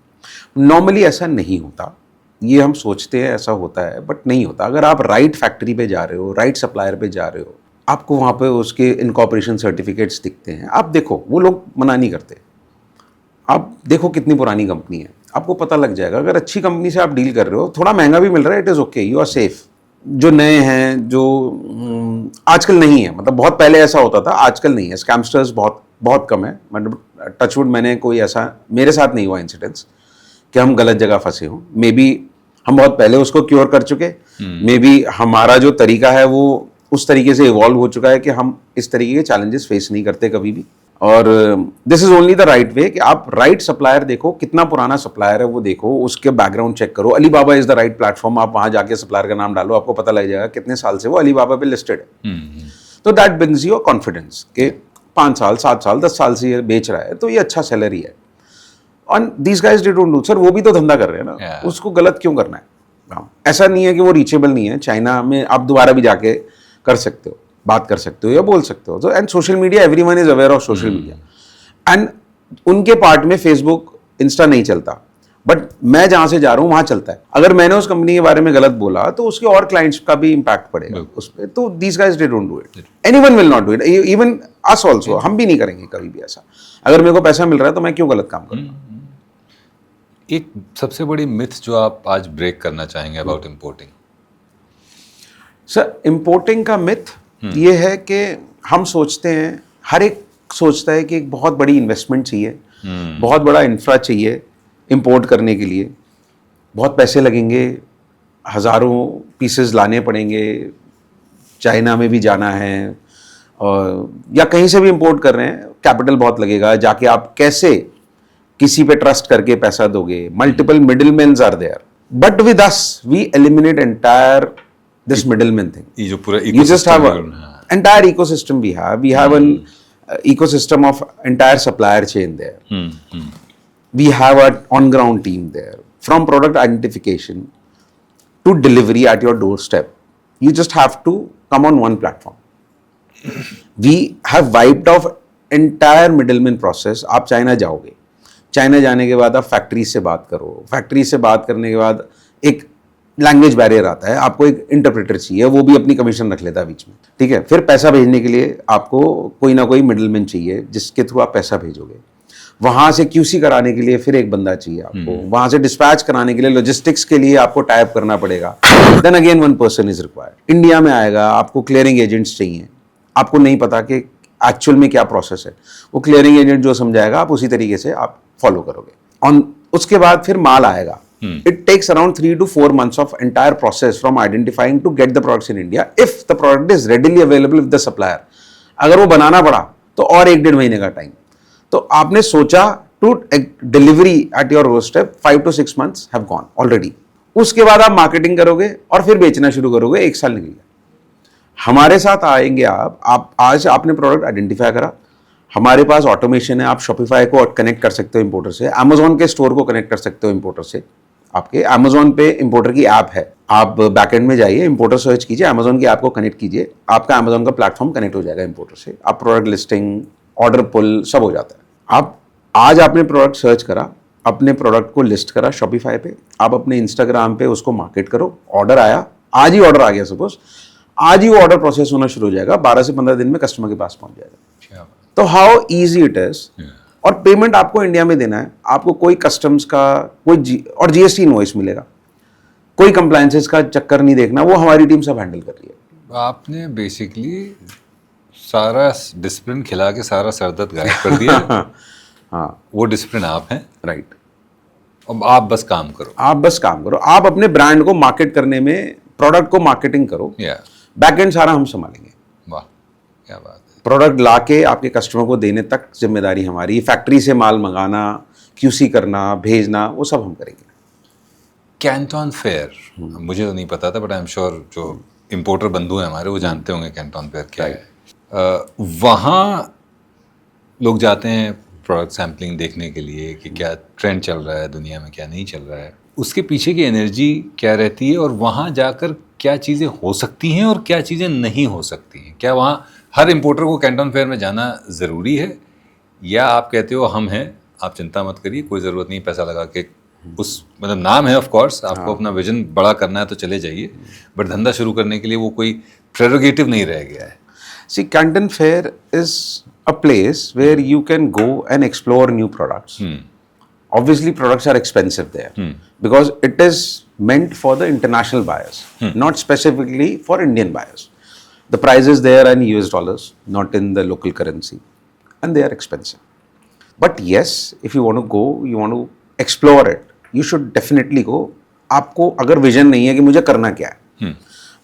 नॉर्मली ऐसा नहीं होता, ये हम सोचते हैं ऐसा होता है, बट नहीं होता। अगर आप राइट फैक्ट्री पे जा रहे हो, राइट सप्लायर पे जा रहे हो, आपको वहाँ पे उसके इनकॉर्पोरेशन सर्टिफिकेट्स दिखते हैं, आप देखो, वो लोग मना नहीं करते। आप देखो कितनी पुरानी कंपनी है, आपको पता लग जाएगा। अगर अच्छी कंपनी से आप डील कर रहे हो, थोड़ा महंगा भी मिल रहा है, it is okay, you are safe. जो नए हैं, जो आजकल नहीं है, मतलब बहुत पहले ऐसा होता था, आजकल नहीं है। स्कैमस्टर्स बहुत बहुत कम है, मतलब टचवुड मैंने कोई ऐसा, मेरे साथ नहीं हुआ इंसिडेंट्स कि हम गलत जगह फंसे हों। मे बी हम बहुत पहले उसको क्योर कर चुके, मे बी हमारा जो तरीका है वो उस तरीके से इवॉल्व हो चुका है कि हम इस तरीके के चैलेंजेस फेस नहीं करते कभी भी। और this is only the right way कि आप राइट सप्लायर देखो, कितना पुराना सप्लायर है वो देखो, उसके बैकग्राउंड चेक करो। Alibaba is the right platform, आप वहां जाके सप्लायर का नाम डालो, आपको पता लग जाएगा कितने साल से वो अलीबाबा पे लिस्टेड है। तो दैट ब्रिंग्स योर कॉन्फिडेंस कि 5 साल, 7 साल, 10 साल से ये बेच रहा है, तो ये अच्छा सैलरी है। और these guys day don't do, sir वो भी तो धंधा कर रहे हैं ना, उसको गलत क्यों करना है? ऐसा नहीं है कि वो रीचेबल नहीं है। चाइना में आप दोबारा भी जाके कर सकते हो, बात कर सकते हो या बोल सकते हो। तो and social media, everyone is aware of social media. And उनके पार्ट में फेसबुक, इंस्टा नहीं चलता, बट मैं जहां से जा रहा हूं वहां चलता है। अगर मैंने उस कंपनी के बारे में गलत बोला तो उसके और क्लाइंट्स का भी इंपैक्ट पड़ेगा उस पर। तो these guys they don't do it, anyone will not do it, even us also. हम भी नहीं करेंगे कभी भी ऐसा। अगर मेरे को पैसा मिल रहा है तो मैं क्यों गलत काम करूंगा? एक सबसे बड़ी मिथ जो आप आज ब्रेक करना चाहेंगे अबाउट इंपोर्टिंग? सर, इंपोर्टिंग का मिथ ये है कि हम सोचते हैं, हर एक सोचता है कि एक बहुत बड़ी इन्वेस्टमेंट चाहिए, बहुत बड़ा इंफ्रा चाहिए इंपोर्ट करने के लिए, बहुत पैसे लगेंगे, हज़ारों पीसेस लाने पड़ेंगे, चाइना में भी जाना है और या कहीं से भी इंपोर्ट कर रहे हैं, कैपिटल बहुत लगेगा, जाके आप कैसे किसी पे ट्रस्ट करके पैसा दोगे? Multiple middleman are there, but with us we eliminate entire this middleman thing. ये जो पूरा you just have an entire ecosystem we have an ecosystem of entire supplier chain there. We have an on ground team there, from product identification to delivery at your doorstep. You just have to come on one platform. We have wiped off entire middleman process. आप China जाओगे, China जाने के बाद आप factory से बात करो, factory से बात करने के बाद एक लैंग्वेज बैरियर आता है, आपको एक इंटरप्रेटर चाहिए, वो भी अपनी कमीशन रख लेता है बीच में, ठीक है। फिर पैसा भेजने के लिए आपको कोई ना कोई मिडलमैन चाहिए जिसके थ्रू आप पैसा भेजोगे। वहां से क्यूसी कराने के लिए फिर एक बंदा चाहिए आपको, वहां से डिस्पैच कराने के लिए, लॉजिस्टिक्स के लिए आपको टाइप करना पड़ेगा। Then again one person is required. India में आएगा, आपको क्लियरिंग एजेंट्स चाहिए, आपको नहीं पता कि एक्चुअल में क्या प्रोसेस है, वो क्लियरिंग एजेंट जो समझाएगा आप उसी तरीके से आप फॉलो करोगे। और उसके बाद फिर माल आएगा। It takes around 3 to 4 months of entire process from identifying to get the products in India, if the product is readily available with the supplier. अगर वो बनाना पड़ा तो और 1-1.5 महीने का टाइम। तो आपने सोचा to delivery at your doorstep, 5 to 6 months have gone already. उसके बाद आप मार्केटिंग करोगे और फिर बेचना शुरू करोगे, 1 साल निकल गया। हमारे साथ आएंगे आप आज आपने प्रोडक्ट आइडेंटिफाई करा, हमारे पास ऑटोमेशन है, आप शॉपिफाई को कनेक्ट कर सकते हो इंपोर्टर से, अमेजोन के स्टोर को कनेक्ट कर सकते हो इंपोर्टर से। आपके अमेजोन पे इंपोर्टर की ऐप है, आप बैकएंड में जाइए, इंपोर्टर सर्च कीजिए, अमेजोन की ऐप को कनेक्ट कीजिए, आपका अमेजोन का प्लेटफॉर्म कनेक्ट हो जाएगा इंपोर्टर से। आप प्रोडक्ट लिस्टिंग, ऑर्डर पुल सब हो जाता है। आप आज आपने प्रोडक्ट सर्च करा, अपने प्रोडक्ट को लिस्ट करा शॉपिफाई पे, आप अपने इंस्टाग्राम पे उसको मार्केट करो, ऑर्डर आया, आज ही ऑर्डर आ गया सपोज, आज ही वो ऑर्डर प्रोसेस होना शुरू हो जाएगा, 12 से 15 दिन में कस्टमर के पास पहुंच जाएगा। तो हाउ ईजी इट इज। और पेमेंट आपको इंडिया में देना है, आपको कोई कस्टम्स का और जीएसटी इनवॉइस मिलेगा, कोई कंप्लायंसेस का चक्कर नहीं देखना, वो हमारी टीम सब हैंडल कर रही है। आपने बेसिकली सारा डिसिप्लिन खिला के सारा सरदर्द गायब कर दिया। हाँ, वो डिसिप्लिन आप हैं, राइट। अब आप बस काम करो, आप बस काम करो, आप अपने ब्रांड को मार्केट करने में, प्रोडक्ट को मार्केटिंग करो, बैक एंड सारा हम संभालेंगे। वाह, क्या बात है। प्रोडक्ट लाके आपके कस्टमर को देने तक जिम्मेदारी हमारी, फैक्ट्री से माल मंगाना, क्यूसी करना, भेजना, वो सब हम करेंगे। कैंटन फेयर, मुझे तो नहीं पता था, बट आई एम श्योर जो इंपोर्टर बंधु हैं हमारे वो जानते होंगे कैंटन फेयर क्या है। वहाँ लोग जाते हैं प्रोडक्ट सैम्पलिंग देखने के लिए कि क्या ट्रेंड चल रहा है दुनिया में, क्या नहीं चल रहा है, उसके पीछे की एनर्जी क्या रहती है, और वहाँ जाकर क्या चीज़ें हो सकती हैं और क्या चीज़ें नहीं हो सकती हैं? क्या वहाँ हर इम्पोर्टर को कैंटन फेयर में जाना ज़रूरी है, या आप कहते हो हम हैं, आप चिंता मत करिए, कोई ज़रूरत नहीं पैसा लगा के, उस मतलब नाम है ऑफ कोर्स, आपको अपना विजन बड़ा करना है तो चले जाइए, बट धंधा शुरू करने के लिए वो कोई प्रेरोगेटिव नहीं रह गया है। See, Canton Fair is a place where you can go and explore new products. Obviously, products are expensive there because it is meant for the international buyers, not specifically for Indian buyers. The prices there are in US dollars, not in the local currency, and they are expensive. But yes, if you want to go, you want to explore it, you should definitely go. आपको अगर vision नहीं है कि मुझे करना क्या है,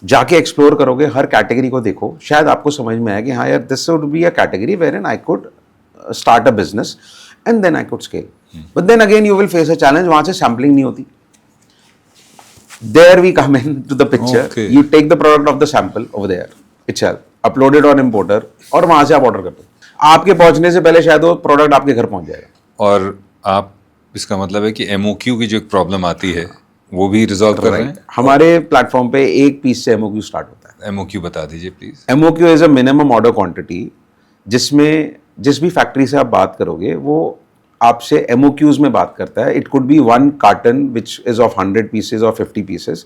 जाके एक्सप्लोर करोगे, हर कैटेगरी को देखो, शायद आपको समझ में आए कि हाँ यार, this would be a category where an I could start a business and then I could scale. But then again you will face a challenge, वहां से सैम्पलिंग नहीं होती. There we come in to the picture. Okay. You take the product of the sample over there itself, upload it on importer, और वहां से आप order कर दो. आपके पहुंचने से पहले शायद वो प्रोडक्ट आपके घर पहुंच जाएगा. और आप, इसका मतलब है कि MOQ की जो एक प्रॉब्लम आती है वो भी रिजॉल्व कर रहे हैं. हमारे प्लेटफॉर्म पे एक पीस से MOQ स्टार्ट होता है. MOQ बता दीजिए please. MOQ is a minimum order quantity, जिसमें जिस भी फैक्ट्री से आप बात करोगे वो आपसे MOQs में बात करता है. It could B 1 carton which is of 100 pieces और 50 pieces,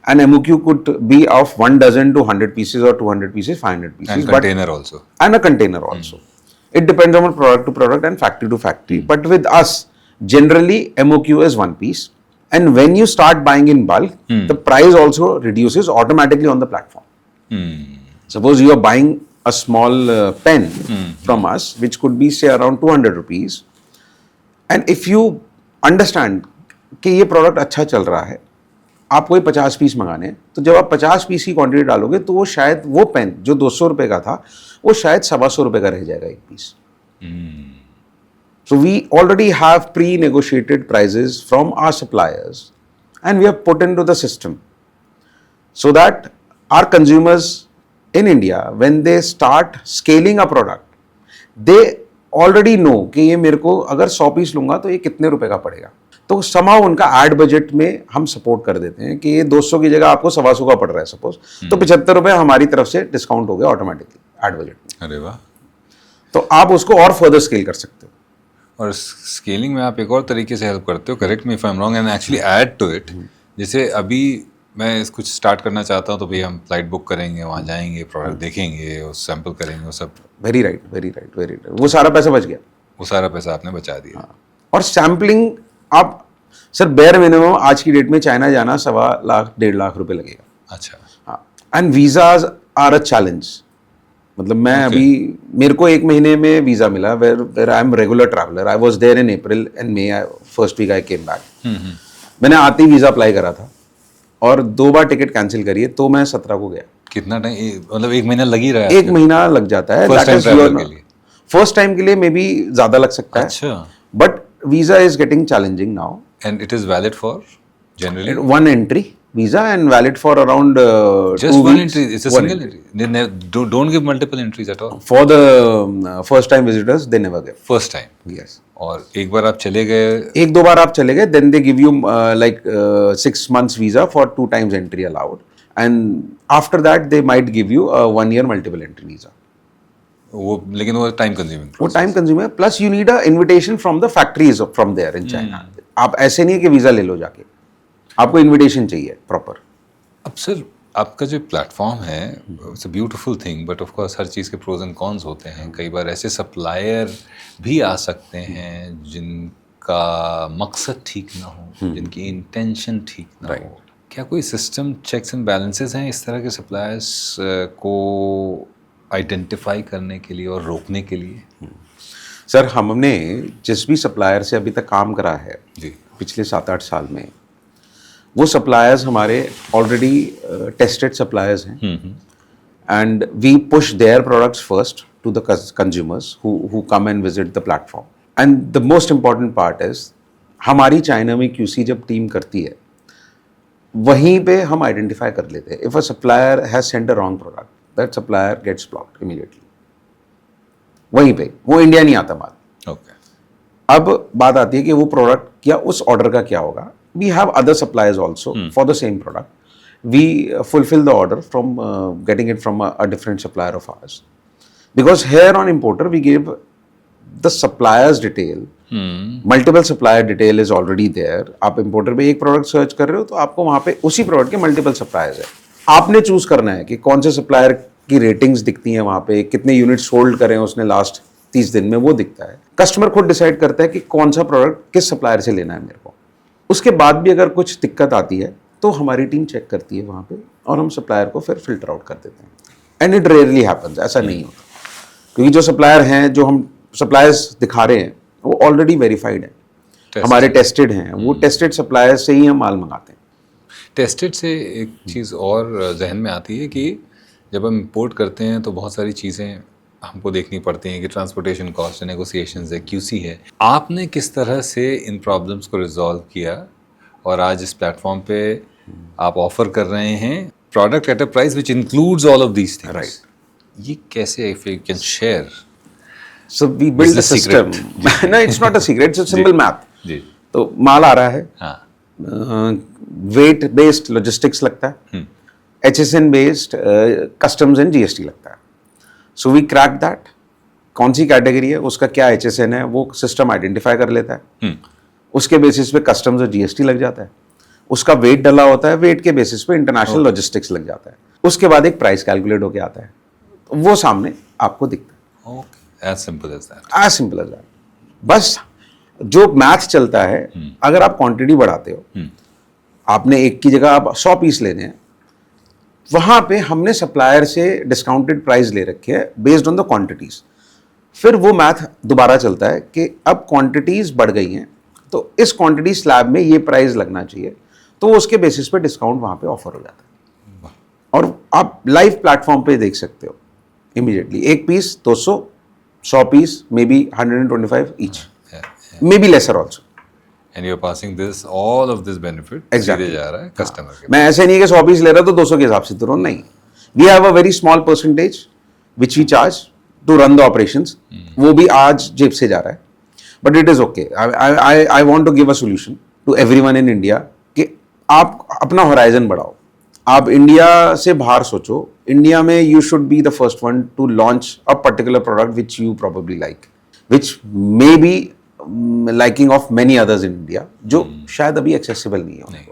and MOQ could be of 1 dozen to 100 pieces or 200 pieces, 500 pieces. And container also. And a container also. It depends on product to product and factory to factory. But with us, generally MOQ is 1 piece. And when you start buying in bulk, the price also reduces automatically on the platform. Suppose you are buying a small pen from us, which could be say around 200 rupees. And if you understand कि ये product अच्छा चल रहा है, आपको 50 piece मंगाने हैं, तो जब आप 50 पीस की क्वांटिटी डालोगे तो वो शायद वो पेन जो 200 रुपए का था वो शायद 125 रुपए का रह जाएगा एक piece. So we already have pre-negotiated prices from our suppliers and we have put into the system so that our consumers in India, when they start scaling a product, they already know कि ये मेरे को अगर 100 piece लूंगा तो ये कितने रुपए का पड़ेगा. तो somehow उनका एड बजट में हम सपोर्ट कर देते हैं कि ये 200 की जगह आपको 125 का पड़ रहा है सपोज, तो 75 रुपए हमारी तरफ से डिस्काउंट हो गया ऑटोमेटिकली एड बजट में. अरे वाह. तो आप उसको और फर्दर स्केल कर सकते हो. और स्केलिंग में आप एक और तरीके से हेल्प करते हो, correct me if I am wrong, and actually add to it. जैसे अभी मैं कुछ स्टार्ट करना चाहता हूँ तो भाई हम फ्लाइट बुक करेंगे, वहाँ जाएंगे, प्रोडक्ट देखेंगे, वो सैंपल करेंगे, वो सब. Very right, very right, very right. वो सारा पैसा बच गया. वो सारा पैसा आपने बचा दिया. और सैम्पलिंग आप सर बेयर मिनिमम आज की डेट में चाइना जाना 1.25 लाख 1.5 लाख रुपए लगेगा. अच्छा. हाँ. And visas are a challenge. मतलब मैं अभी मेरे को 1 महीने में वीजा मिला where I am regular traveller. I was there in April and May, first week I came back. मैंने आते ही वीजा अप्लाई करा था और 2 बार टिकट कैंसिल करी है, तो मैं 17 को गया. कितना टाइम, मतलब 1 महीना लग ही रहा है? 1 महीना लग जाता है. फर्स्ट टाइम के लिए मे बी ज्यादा लग सकता है. अच्छा. But visa is getting challenging now. And it is valid for generally 1 entry visa and valid for around just 2 one weeks. entry. It's a single entry. They don't give multiple entries at all. For the first time visitors, they never give. First time. Yes. और एक बार आप चले गए, 1-2 बार आप चले गए, then they give you like 6 months visa for 2 times entry allowed, and after that they might give you a 1 year multiple entry visa. वो लेकिन वो टाइम कंज्यूमिंग. वो time consuming, plus you need a invitation from the factories from there in China. आप ऐसे नहीं कि visa ले लो जाके, आपको इन्विटेशन चाहिए प्रॉपर. अब सर आपका जो प्लेटफॉर्म है, it's a beautiful thing, but of course हर चीज़ के प्रोज एंड कॉन्स होते हैं. कई बार ऐसे सप्लायर भी आ सकते हैं जिनका मकसद ठीक ना हो, जिनकी इंटेंशन ठीक ना हो. क्या कोई सिस्टम चेक्स एंड बैलेंसेस हैं इस तरह के सप्लायर्स को आइडेंटिफाई करने के लिए और रोकने के लिए? सर हमने जिस भी सप्लायर से अभी तक काम करा है जी, पिछले 7-8 साल में, वो सप्लायर्स हमारे ऑलरेडी टेस्टेड सप्लायर्स हैं. And we push their products first to the consumers who come and visit the platform. And the most important part is, हमारी चाइना में QC जब टीम करती है, वहीं पे हम आइडेंटिफाई कर लेते हैं. If a supplier has sent a wrong product, that supplier gets blocked immediately. वहीं पे, वो इंडिया नहीं आता माल. ओके. अब बात आती है कि वो प्रोडक्ट या उस ऑर्डर का क्या होगा. We have other suppliers also for the same product, we fulfill the order from getting it from a different supplier of ours. Because here on importer, we give the supplier's detail. Multiple supplier detail is already there. आप importer पे एक product search कर रहे हो तो आपको वहाँ पे उसी product के multiple suppliers है. आपने choose करना है कि कौन से supplier की ratings दिखती हैं वहाँ पे, कितने units sold करें उसने last 30 दिन में, वो दिखता है. Customer खुद decide करता है कि कौन सा product किस supplier से लेना है मेरे को. उसके बाद भी अगर कुछ दिक्कत आती है तो हमारी टीम चेक करती है वहाँ पे और हम supplier को फिर filter out कर देते हैं. And it rarely happens, ऐसा नहीं होता. क्योंकि जो supplier हैं, जो हम suppliers दिखा रहे हैं, वो ऑलरेडी वेरीफाइड है, हमारे टेस्टेड हैं, वो टेस्टेड सप्लायर से ही हम माल मंगाते हैं. टेस्टेड से एक चीज़ और जहन में आती है कि जब हम इंपोर्ट करते हैं तो बहुत सारी चीज़ें हमको देखनी पड़ती हैं कि ट्रांसपोर्टेशन कॉस्ट है, नेगोशिएशंस है, क्यूसी है. आपने किस तरह से इन प्रॉब्लम्स को रिजॉल्व किया और आज इस प्लेटफॉर्म पे आप ऑफर कर रहे हैं product at a price which includes all of these things. Right. ये कैसे, if you can share? So we build a system. No, it's not a secret. It's a simple math. जी. तो माल आ रहा है. हाँ. वेट बेस्ड लॉजिस्टिक्स लगता है. HSN based customs and GST लगता है. So we crack that. कौन सी कैटेगरी है, उसका क्या HSN है, वो सिस्टम आइडेंटिफाई कर लेता है. उसके बेसिस पे कस्टम्स और GST लग जाता है. उसका वेट डला होता है, वेट के बेसिस पे इंटरनेशनल लॉजिस्टिक्स लग जाता है. उसके बाद एक प्राइस कैलकुलेट होके आता है, वो सामने आपको दिखता है. Okay. As simple as that. As simple as that. बस जो मैथ चलता है, अगर आप क्वांटिटी बढ़ाते हो, आपने एक की जगह आप 100 पीस लेने हैं, वहां पे हमने सप्लायर से डिस्काउंटेड प्राइस ले रखे है बेस्ड ऑन द क्वांटिटीज. फिर वो मैथ दोबारा चलता है कि अब क्वांटिटीज बढ़ गई हैं तो इस क्वांटिटी स्लैब में ये प्राइस लगना चाहिए, तो उसके बेसिस पे डिस्काउंट वहां पे ऑफर हो जाता है. और आप लाइव प्लेटफॉर्म पे देख सकते हो इमीडिएटली, एक piece 200, 100 piece maybe 125 each, maybe lesser also. And you're passing this, all of this benefit Exactly. सीधे जा रहा है कस्टमर के. मैं ऐसे नहीं कि 100 पीस ले रहा तो 200 के हिसाब से तुरंत नहीं. We have a very small percentage which we charge to run the operations. वो भी आज जेब से जा रहा है. But it is okay. I want to give a solution to everyone in India कि आप अपना horizon बढ़ाओ. आप इंडिया से बाहर सोचो. इंडिया में you should be the first one to launch a particular product which you probably like, which may be liking of many others in India, जो शायद अभी एक्सेसिबल नहीं है.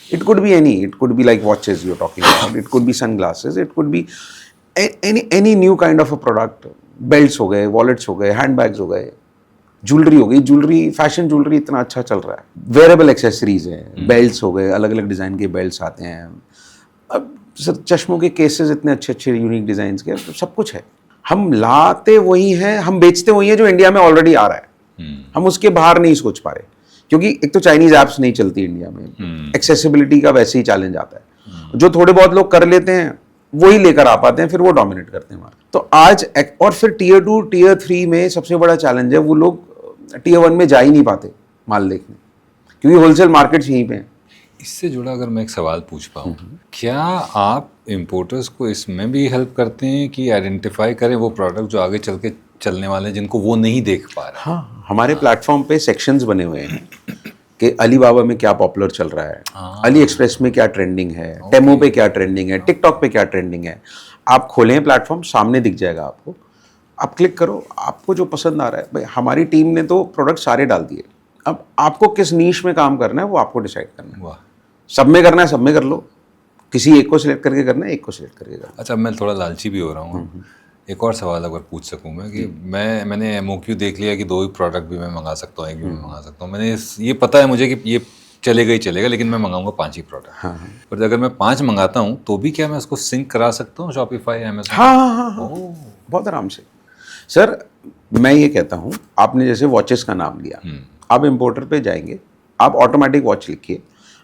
It could be any, it could be like watches you talking about, it could be sunglasses, it could be any new kind of a product. Belts हो गए, wallets हो गए, hand bags हो गए, jewellery हो गई. Jewellery, fashion jewellery इतना अच्छा चल रहा है. वेरेबल एक्सेसरीज हैं, बेल्ट्स हो गए, अलग अलग डिज़ाइन के बेल्ट्स आते हैं. अब सर चश्मों के केसेस इतने अच्छे अच्छे यूनिक डिज़ाइंस के, तो सब कुछ है. हम लाते वही हैं, हम बेचते वही हैं जो इंडिया में ऑलरेडी आ रहा है. हम उसके बाहर नहीं सोच पा रहे, क्योंकि एक तो चाइनीज ऐप्स नहीं चलती इंडिया में, एक्सेसिबिलिटी का वैसे ही चैलेंज आता है. जो थोड़े बहुत लोग कर लेते हैं वही लेकर आ पाते हैं, फिर वो डोमिनेट करते हैं हमारे. तो आज और फिर Tier 2 Tier 3 में सबसे बड़ा चैलेंज है, वो लोग Tier 1 में जा ही नहीं पाते माल देखने, क्योंकि होलसेल मार्केट्स यहीं पे हैं. इससे जुड़ा अगर मैं एक सवाल पूछ पाऊँ, क्या आप इम्पोर्टर्स को इसमें भी हेल्प करते हैं कि आइडेंटिफाई करें वो प्रोडक्ट जो आगे चल के चलने वाले हैं, जिनको वो नहीं देख पा रहे? हाँ, हमारे प्लेटफॉर्म पे सेक्शंस बने हुए हैं कि अलीबाबा में क्या पॉपुलर चल रहा है, अली एक्सप्रेस में क्या ट्रेंडिंग है, टेमो पे क्या ट्रेंडिंग है, टिकटॉक पे क्या ट्रेंडिंग है. आप खोलें प्लेटफॉर्म, सामने दिख जाएगा आपको. आप क्लिक करो, आपको जो पसंद आ रहा है. भाई हमारी टीम ने तो प्रोडक्ट सारे डाल दिए, अब आपको किस नीश में काम करना है वो आपको डिसाइड करना है. वाह. सब में करना है, सब में कर लो. किसी एक को सिलेक्ट करके करना है, एक को सिलेक्ट करके करना. अच्छा, मैं थोड़ा लालची भी हो रहा हूँ. एक और सवाल अगर पूछ सकूँ मैं कि मैंने MOQ देख लिया कि 2 ही प्रोडक्ट भी मैं मंगा सकता हूँ, एक भी मैं मंगा सकता हूँ. मैंने ये पता है मुझे कि ये चलेगा ही चलेगा, लेकिन मैं मंगाऊंगा 5 ही प्रोडक्ट. पर अगर मैं 5 मंगाता हूँ तो भी क्या मैं उसको सिंक करा सकता हूँ शॉपिफाई, अमेज़न? हाँ, बहुत आराम से. सर मैं ये कहता हूँ, आपने जैसे वॉचेस का नाम लिया, आप इम्पोर्टर पे जाएंगे, आप ऑटोमेटिक वॉच लिखिए,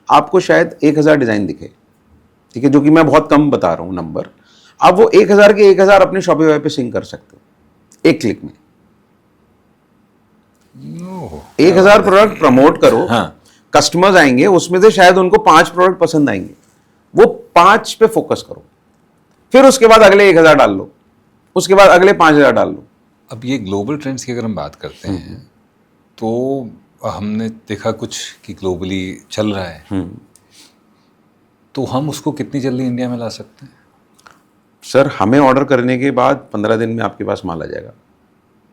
आपको शायद 1000 डिज़ाइन दिखे, ठीक है, जो कि मैं बहुत कम बता रहा हूँ नंबर. आप वो 1000 के 1000 अपने शॉपिफाई पे सिंक कर सकते हो एक क्लिक में. 1000 प्रोडक्ट प्रमोट करो. हाँ. कस्टमर्स आएंगे, उसमें से शायद उनको 5 प्रोडक्ट पसंद आएंगे, वो 5 पे फोकस करो, फिर उसके बाद अगले 1000 डाल लो, उसके बाद अगले 5000 डाल लो. अब ये ग्लोबल ट्रेंड्स की अगर हम बात करते हैं तो हमने देखा कुछ कि ग्लोबली चल रहा है तो हम उसको कितनी जल्दी इंडिया में ला सकते हैं? सर हमें ऑर्डर करने के बाद 15 दिन में आपके पास माल आ जाएगा।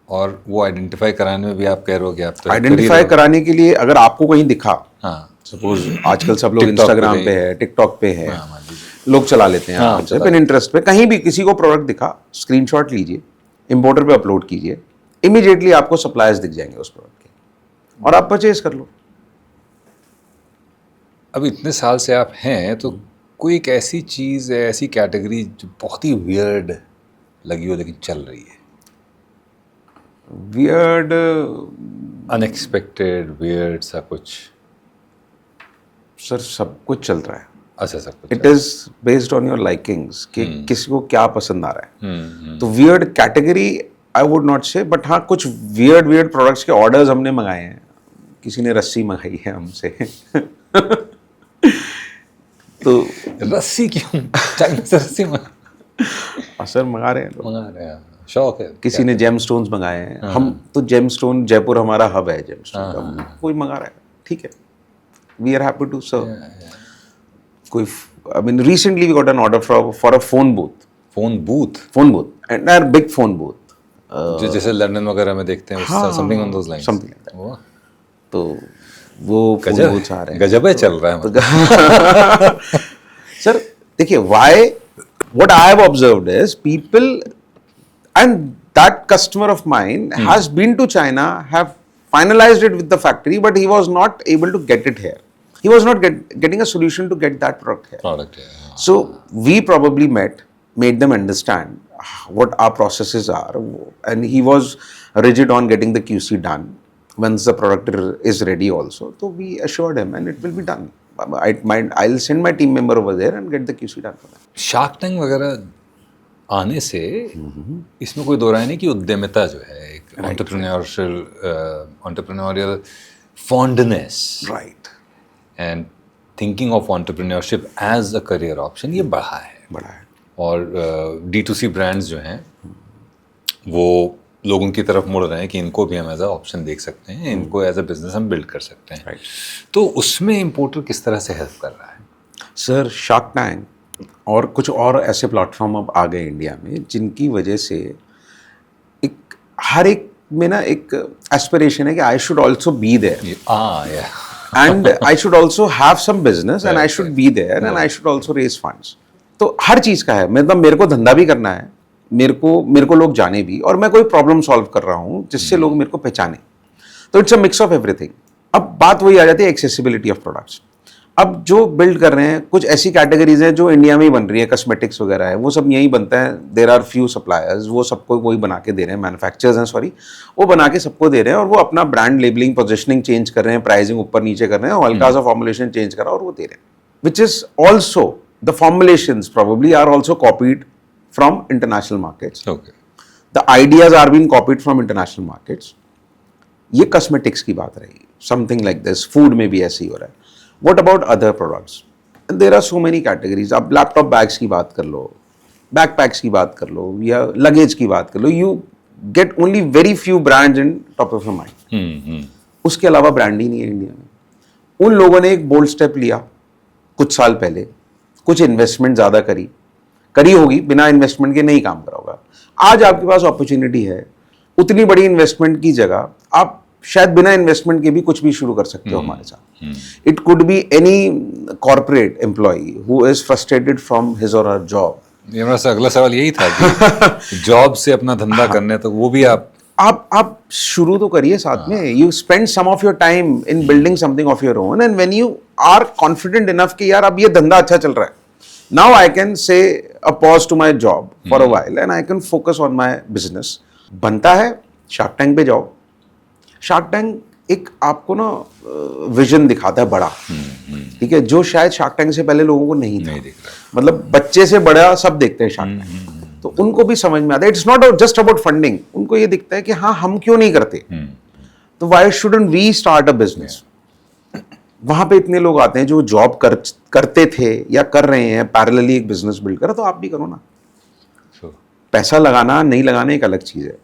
और वो आइडेंटिफाई कराने में भी आप कह रहे हो कि आप तो आइडेंटिफाई कराने के लिए अगर आपको कहीं दिखा, हाँ सपोज आजकल सब लोग TikTok पे इंस्टाग्राम कहीं- पे है, टिकटॉक पे है, हाँ मान लीजिए, लोग चला लेते हैं आराम से, पिनिंटरेस्ट पे कहीं भी किसी को प्रोडक्ट दिखा, स्क्रीनशॉट लीजिए, इंपोर्टर पे अपलोड कीजिए, इमीडिएटली आपको सप्लायर्स दिख जाएंगे उस प्रोडक्ट के और आप परचेज कर लो। अब इतने साल से आप हैं तो कोई एक ऐसी चीज़ है, ऐसी कैटेगरी जो बहुत ही वियर्ड लगी हो लेकिन चल रही है, वियर्ड अनएक्सपेक्टेड वियर्ड सा कुछ? सर सब कुछ चल रहा है, अच्छा सब कुछ it is based on your likings कि किसी को क्या पसंद आ रहा है। तो weird category I would not से, बट हाँ कुछ वियर्ड प्रोडक्ट्स के ऑर्डर्स हमने मंगाए हैं। किसी ने रस्सी मंगाई है हमसे तो रस्सी क्यों? चाइना से रस्सी सर मंगा रहे हैं लोग, मंगा रहे हैं, शौक है। किसी ने जेम स्टोन्स मंगाए हैं। हम तो जेम स्टोन, जयपुर हमारा हब है जेम स्टोन का, कोई मंगा रहा है, ठीक है, we are happy to serve. कोई I mean recently we got an order for a phone booth and are big phone booth, जो जैसे लंदन वगैरह में देखते हैं, something on those lines, something like that. तो वो फोन बूथ आ रहे हैं, गजब है चल रहा है मतलब। सर देखिए, why what I have observed is people, and that customer of mine has been to China, have finalized it with the factory, but he was not able to get it here. He was not getting a solution to get that product here. Product है, So we probably made them understand what our processes are, and he was rigid on getting the QC done once the product is ready also. So we assured him, and it will be done. I'll send my team member over there and get the QC done for them. Shark tank वगैरह आने से इसमें कोई दो राय नहीं कि उद्यमिता जो है, एक entrepreneurial fondness Right. And thinking of entrepreneurship as a career option, ये बढ़ा है। और D2C ब्रांड्स जो हैं वो लोग उनकी तरफ मुड़ रहे हैं कि इनको भी हम एज अ ऑप्शन देख सकते हैं, इनको एज अ बिजनेस हम बिल्ड कर सकते हैं। तो उसमें इम्पोर्टर किस तरह से हेल्प कर रहा है? सर शार्क टैंक और कुछ और ऐसे प्लेटफॉर्म अब आ गए इंडिया में, जिनकी वजह से एक हर एक में ना एक एस्पिरेशन है कि I should also be there and I should also have some business and I should be there and I should also raise funds. तो हर चीज़ का है, मतलब मेरे को धंधा भी करना है, मेरे को लोग जाने भी, और मैं कोई प्रॉब्लम सॉल्व कर रहा हूँ जिससे लोग मेरे को पहचाने। तो it's a mix of everything. अब बात वही आ जाती है एक्सेसिबिलिटी ऑफ प्रोडक्ट्स। अब जो बिल्ड कर रहे हैं, कुछ ऐसी कैटेगरीज हैं जो इंडिया में ही बन रही है, कॉस्मेटिक्स वगैरह है, वो सब यहीं बनता है। देयर आर फ्यू सप्लायर्स, वो सबको वही बना के दे रहे हैं, मैन्युफैक्चरर्स हैं सॉरी, वो बना के सबको दे रहे हैं, और वो अपना ब्रांड लेबलिंग, पोजिशनिंग चेंज कर रहे हैं, प्राइसिंग ऊपर नीचे कर रहे हैं, हल्का सा फॉर्मुलेशन चेंज करा और वो दे रहे हैं, which is also the formulations probably are also copied from international markets. The ideas are been copied from international markets. ये कॉस्मेटिक्स की बात रही, समथिंग लाइक दिस। फूड में भी ऐसे ही हो रहा है। What about other products? And there are so many categories. आप लैपटॉप बैग्स की बात कर लो, बैकपैक्स की बात कर लो, या लगेज की बात कर लो, you get only very few brands in top of your mind. उसके अलावा ब्रांड ही नहीं है इंडिया में। उन लोगों ने एक बोल्ड स्टेप लिया कुछ साल पहले, कुछ इन्वेस्टमेंट ज़्यादा करी होगी, बिना इन्वेस्टमेंट के नहीं काम करा होगा। आज आपके पास अपॉर्चुनिटी है, उतनी बड़ी इन्वेस्टमेंट की जगह आप शायद बिना इन्वेस्टमेंट के भी कुछ भी शुरू कर सकते हो हमारे साथ। It could be any corporate employee who is frustrated from his और हर जॉब। ये मेरा अगला सवाल यही था कि जॉब से अपना धंधा करने तक वो भी आप शुरू तो करिए साथ में। You spend some of your time in building something of your own, and when you are confident enough कि यार अब ये धंधा अच्छा चल रहा है, now I can say a pause to my job for a while and I can focus on my business. बनता है, शार्क टैंक पे जाओ। शार्क टैंक एक आपको ना विजन दिखाता है बड़ा, ठीक है, जो शायद शार्क टैंक से पहले लोगों को नहीं था। मतलब बच्चे से बड़ा सब देखते हैं शार्क टैंक, तो उनको भी समझ में आता है it's not just about funding. उनको ये दिखता है कि हाँ, हम क्यों नहीं करते, तो why shouldn't we start a business. वहां पे इतने लोग आते हैं जो जॉब करते थे या कर रहे हैं, पैरेलली एक बिजनेस बिल्ड करा, तो आप भी करो ना। पैसा लगाना नहीं लगाना एक अलग चीज है।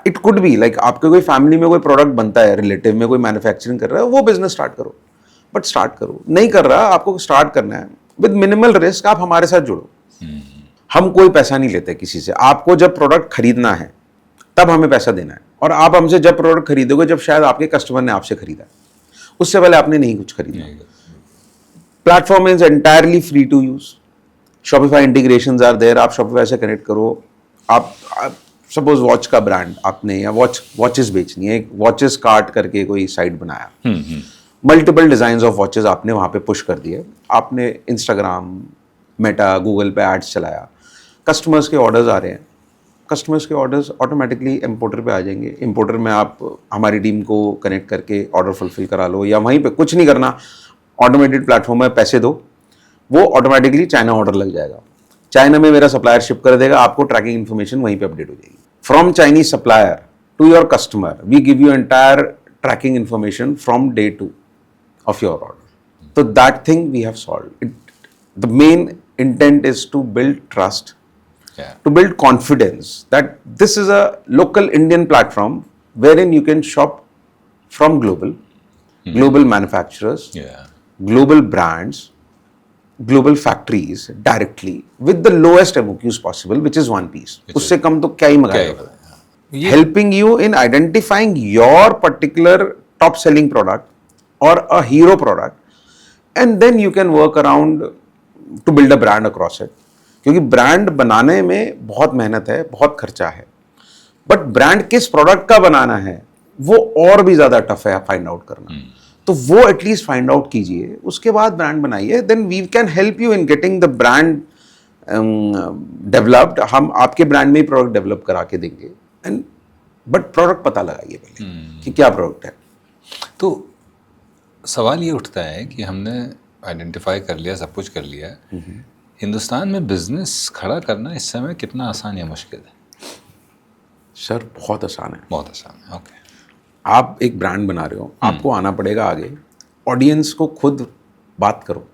इट कुड बी लाइक आपके कोई फैमिली में कोई प्रोडक्ट बनता है, रिलेटिव में कोई मैन्युफैक्चरिंग कर रहा है, वो बिजनेस स्टार्ट करो, बट स्टार्ट करो। नहीं कर रहा, आपको स्टार्ट करना है, विद मिनिमल रिस्क आप हमारे साथ जुड़ो। हम कोई पैसा नहीं लेते किसी से। आपको जब प्रोडक्ट खरीदना है तब हमें पैसा देना है, और आप हमसे जब प्रोडक्ट खरीदोगे जब शायद आपके कस्टमर ने आपसे खरीदा है, उससे पहले आपने नहीं कुछ खरीदा। Platform is entirely free to use. Shopify integrations are there. आप शॉपिफाई से कनेक्ट करो। आप सपोज वॉच का ब्रांड आपने या वॉचेस बेचनी है, एक वॉचेस कार्ट करके कोई साइट बनाया, मल्टीपल डिजाइन ऑफ वॉचेस आपने वहां पे पुश कर दिए, आपने इंस्टाग्राम, मेटा, गूगल पे एड्स चलाया, कस्टमर्स के ऑर्डर्स आ रहे हैं, कस्टमर्स के ऑर्डर्स ऑटोमेटिकली इंपोर्टर पे आ जाएंगे। इंपोर्टर में आप हमारी टीम को कनेक्ट करके ऑर्डर फुलफिल करा लो, या वहीं पे कुछ नहीं करना, ऑटोमेटेड प्लेटफॉर्म में पैसे दो, वो ऑटोमेटिकली चाइना ऑर्डर लग जाएगा। चाइना में मेरा सप्लायर शिप कर देगा, आपको ट्रैकिंग इन्फॉर्मेशन वहीं पे अपडेट हो जाएगी। From Chinese supplier to your customer we give you entire tracking information from day 2 of your order. So that thing we have solved. The main intent is to build trust, to build confidence that this is a local Indian platform wherein you can shop from global manufacturers, global brands, global factories directly with the lowest MOQs possible, which is one piece. उससे कम तो क्या ही मंगाएगा? Helping you in identifying your particular top selling product or a hero product, and then you can work around to build a brand across it. क्योंकि brand बनाने में बहुत मेहनत है, बहुत खर्चा है, बट ब्रांड किस प्रोडक्ट का बनाना है वो और भी ज्यादा टफ है फाइंड आउट करना। तो वो एटलीस्ट फाइंड आउट कीजिए, उसके बाद ब्रांड बनाइए, then we can help you in getting the brand developed. हम आपके ब्रांड में ही प्रोडक्ट डेवलप करा के देंगे, एंड बट प्रोडक्ट पता लगाइए पहले कि क्या प्रोडक्ट है। तो सवाल ये उठता है कि हमने आइडेंटिफाई कर लिया, सब कुछ कर लिया, हिंदुस्तान में बिजनेस खड़ा करना इस समय कितना आसान या मुश्किल है? सर बहुत आसान है। बहुत आसान है। ओके। आप एक ब्रांड बना रहे हो, आपको आना पड़ेगा आगे, ऑडियंस को खुद बात करो,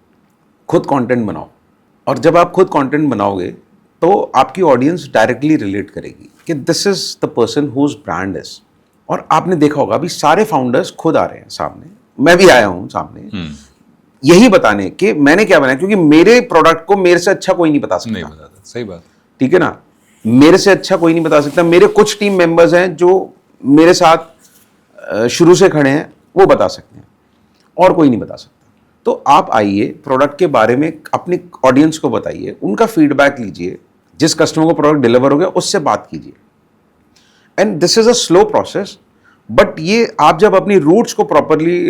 खुद कंटेंट बनाओ, और जब आप खुद कंटेंट बनाओगे तो आपकी ऑडियंस डायरेक्टली रिलेट करेगी कि this is the person whose brand is. और आपने देखा होगा अभी सारे फाउंडर्स खुद आ रहे हैं सामने, मैं भी आया हूं सामने, यही बताने कि मैंने क्या बनाया, क्योंकि मेरे प्रोडक्ट को मेरे से अच्छा कोई नहीं बता सकता। नहीं बताता, सही बात। ठीक है ना, मेरे से अच्छा कोई नहीं बता सकता। मेरे कुछ टीम मेंबर्स हैं जो मेरे साथ शुरू से खड़े हैं, वो बता सकते हैं, और कोई नहीं बता सकता। तो आप आइए, प्रोडक्ट के बारे में अपनी ऑडियंस को बताइए, उनका फीडबैक लीजिए, जिस कस्टमर को प्रोडक्ट डिलीवर हो गया उससे बात कीजिए। And this is a slow process, but ये आप जब अपनी रूट्स को प्रॉपरली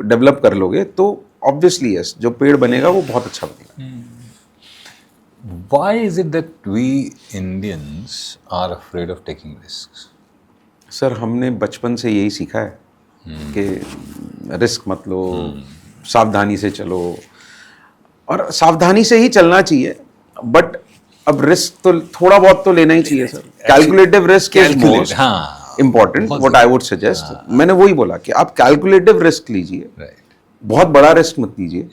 डेवलप कर लोगे तो ऑब्वियसली यस, जो पेड़ बनेगा वो बहुत अच्छा बनेगा। Why is it that we Indians are afraid of taking risks? Sir हमने बचपन से यही सीखा है कि रिस्क मत लो, सावधानी से चलो, और सावधानी से ही चलना चाहिए, बट अब रिस्क तो थोड़ा बहुत तो लेना ही चाहिए sir. Calculative risk is most important, what I would suggest. मैंने वही बोला कि आप कैलकुलेटिव रिस्क लीजिए, बहुत बड़ा रिस्क मत लीजिए।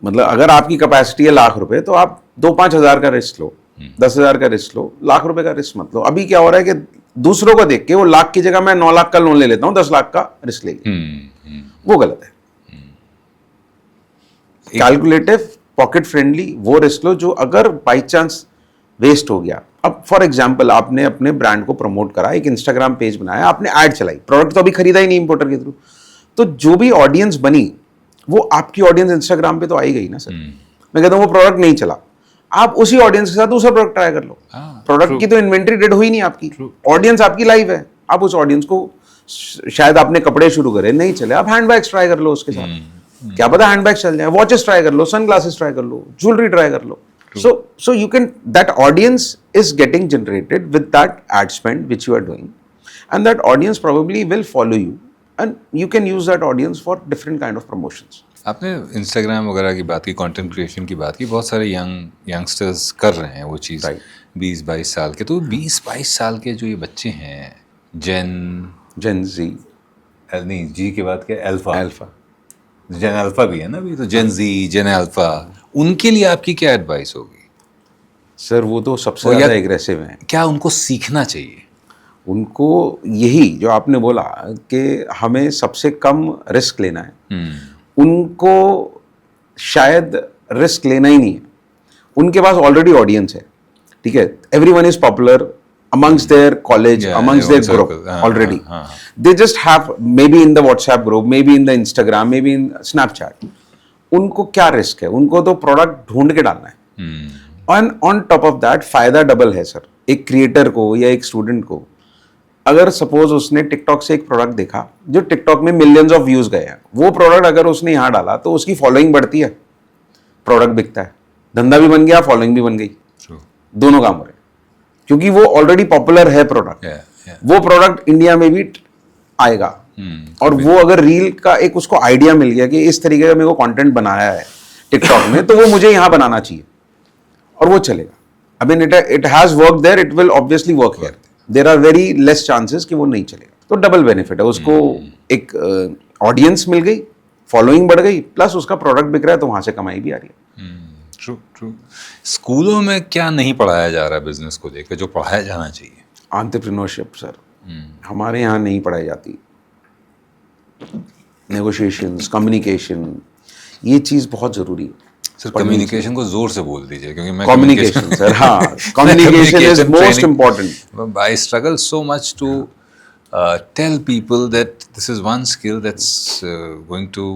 मतलब अगर आपकी कैपेसिटी है लाख रुपए, तो आप 2-5 हज़ार का रिस्क लो, 10,000 का रिस्क लो, लाख रुपए का रिस्क मत लो। अभी क्या हो रहा है कि दूसरों को देख के वो लाख की जगह मैं 9 लाख का लोन ले लेता हूँ, 10 लाख का रिस्क लेके, वो गलत है। कैलकुलेटिव, पॉकेट फ्रेंडली वो रिस्क लो जो अगर बाई चांस वेस्ट हो गया। अब फॉर एग्जाम्पल आपने अपने ब्रांड को प्रमोट करा, एक इंस्टाग्राम पेज बनाया, आपने ऐड चलाई, प्रोडक्ट तो अभी खरीदा ही नहीं इंपोर्टर के थ्रू, तो जो भी ऑडियंस बनी वो आपकी ऑडियंस इंस्टाग्राम पे तो आई गई ना सर। मैं कहता हूँ वो प्रोडक्ट नहीं चला, आप उसी ऑडियंस के साथ दूसरा प्रोडक्ट ट्राई कर लो। प्रोडक्ट की तो इन्वेंट्री डेड हुई नहीं आपकी, ऑडियंस आपकी लाइव है। आप उस ऑडियंस को, शायद आपने कपड़े शुरू करे, नहीं चले, आप हैंडबैग्स ट्राई कर लो उसके साथ, क्या पता हैंडबैग्स चल जाए, वॉचेस ट्राई कर लो, सन ग्लासेस ट्राई कर लो, ज्वेलरी ट्राई कर लो। So you can, that audience is getting generated with that ad spend which you are doing, and that audience probably will follow you, and you can use that audience for different kind of promotions. आपने Instagram वगैरह की बात की, content creation की बात की, बहुत सारे यंगस्टर्स कर रहे हैं वो चीज़, 20-22 साल के। तो 20-22 साल के जो ये बच्चे हैं, जेन जी, नहीं जी के बाद क्या, अल्फा, जेन अल्फा भी है ना अभी, तो जेन जी, जेन अल्फा, उनके लिए आपकी क्या एडवाइस होगी? सर वो तो सबसे ज़्यादा एग्रेसिव हैं। क्या उनको सीखना चाहिए? उनको यही जो आपने बोला कि हमें सबसे कम रिस्क लेना है, उनको शायद रिस्क लेना ही नहीं है, उनके पास ऑलरेडी ऑडियंस है, ठीक है, everyone is popular amongst their college, Yeah, amongst their everyone's group circle. already. हाँ. They just have maybe in the WhatsApp group, maybe in the Instagram, maybe in Snapchat. उनको क्या रिस्क है, उनको तो product ढूंढ के डालना है। और ऑन टॉप ऑफ दैट फायदा डबल है सर, एक क्रिएटर को या एक स्टूडेंट को, अगर सपोज उसने टिकटॉक से एक प्रोडक्ट देखा जो टिकटॉक में मिलियंस ऑफ व्यूज गए हैं, वो प्रोडक्ट अगर उसने यहाँ डाला तो उसकी फॉलोइंग बढ़ती है, प्रोडक्ट बिकता है, धंधा भी बन गया, फॉलोइंग भी बन गई, दोनों काम हो रहे हैं, क्योंकि वो ऑलरेडी पॉपुलर है प्रोडक्ट। वो प्रोडक्ट इंडिया में भी आएगा। और वो अगर रील का एक उसको आइडिया मिल गया कि इस तरीके का मेरे को कंटेंट बनाया है टिकटॉक में, तो वो मुझे यहाँ बनाना चाहिए, और वो चलेगा। I mean it has work there, it will obviously work here. There are very less chances कि वो नहीं चलेगा। तो डबल बेनिफिट है, उसको एक ऑडियंस मिल गई, फॉलोइंग बढ़ गई, प्लस उसका प्रोडक्ट बिक रहा है, तो वहां से कमाई भी आ रही है। True true. स्कूलों में क्या नहीं पढ़ाया जा रहा है बिजनेस को लेकर जो पढ़ाया जाना चाहिए? एंटरप्रेन्योरशिप सर, हमारे यहाँ नहीं पढ़ाई जाती। नेगोशिएशंस, कम्युनिकेशन, ये चीज़ बहुत ज़रूरी है सर। कम्युनिकेशन को जोर से बोल दीजिए, क्योंकि मैं कम्युनिकेशन सर, हाँ, communication is most important. I struggle so much to tell people that this is one skill that's going to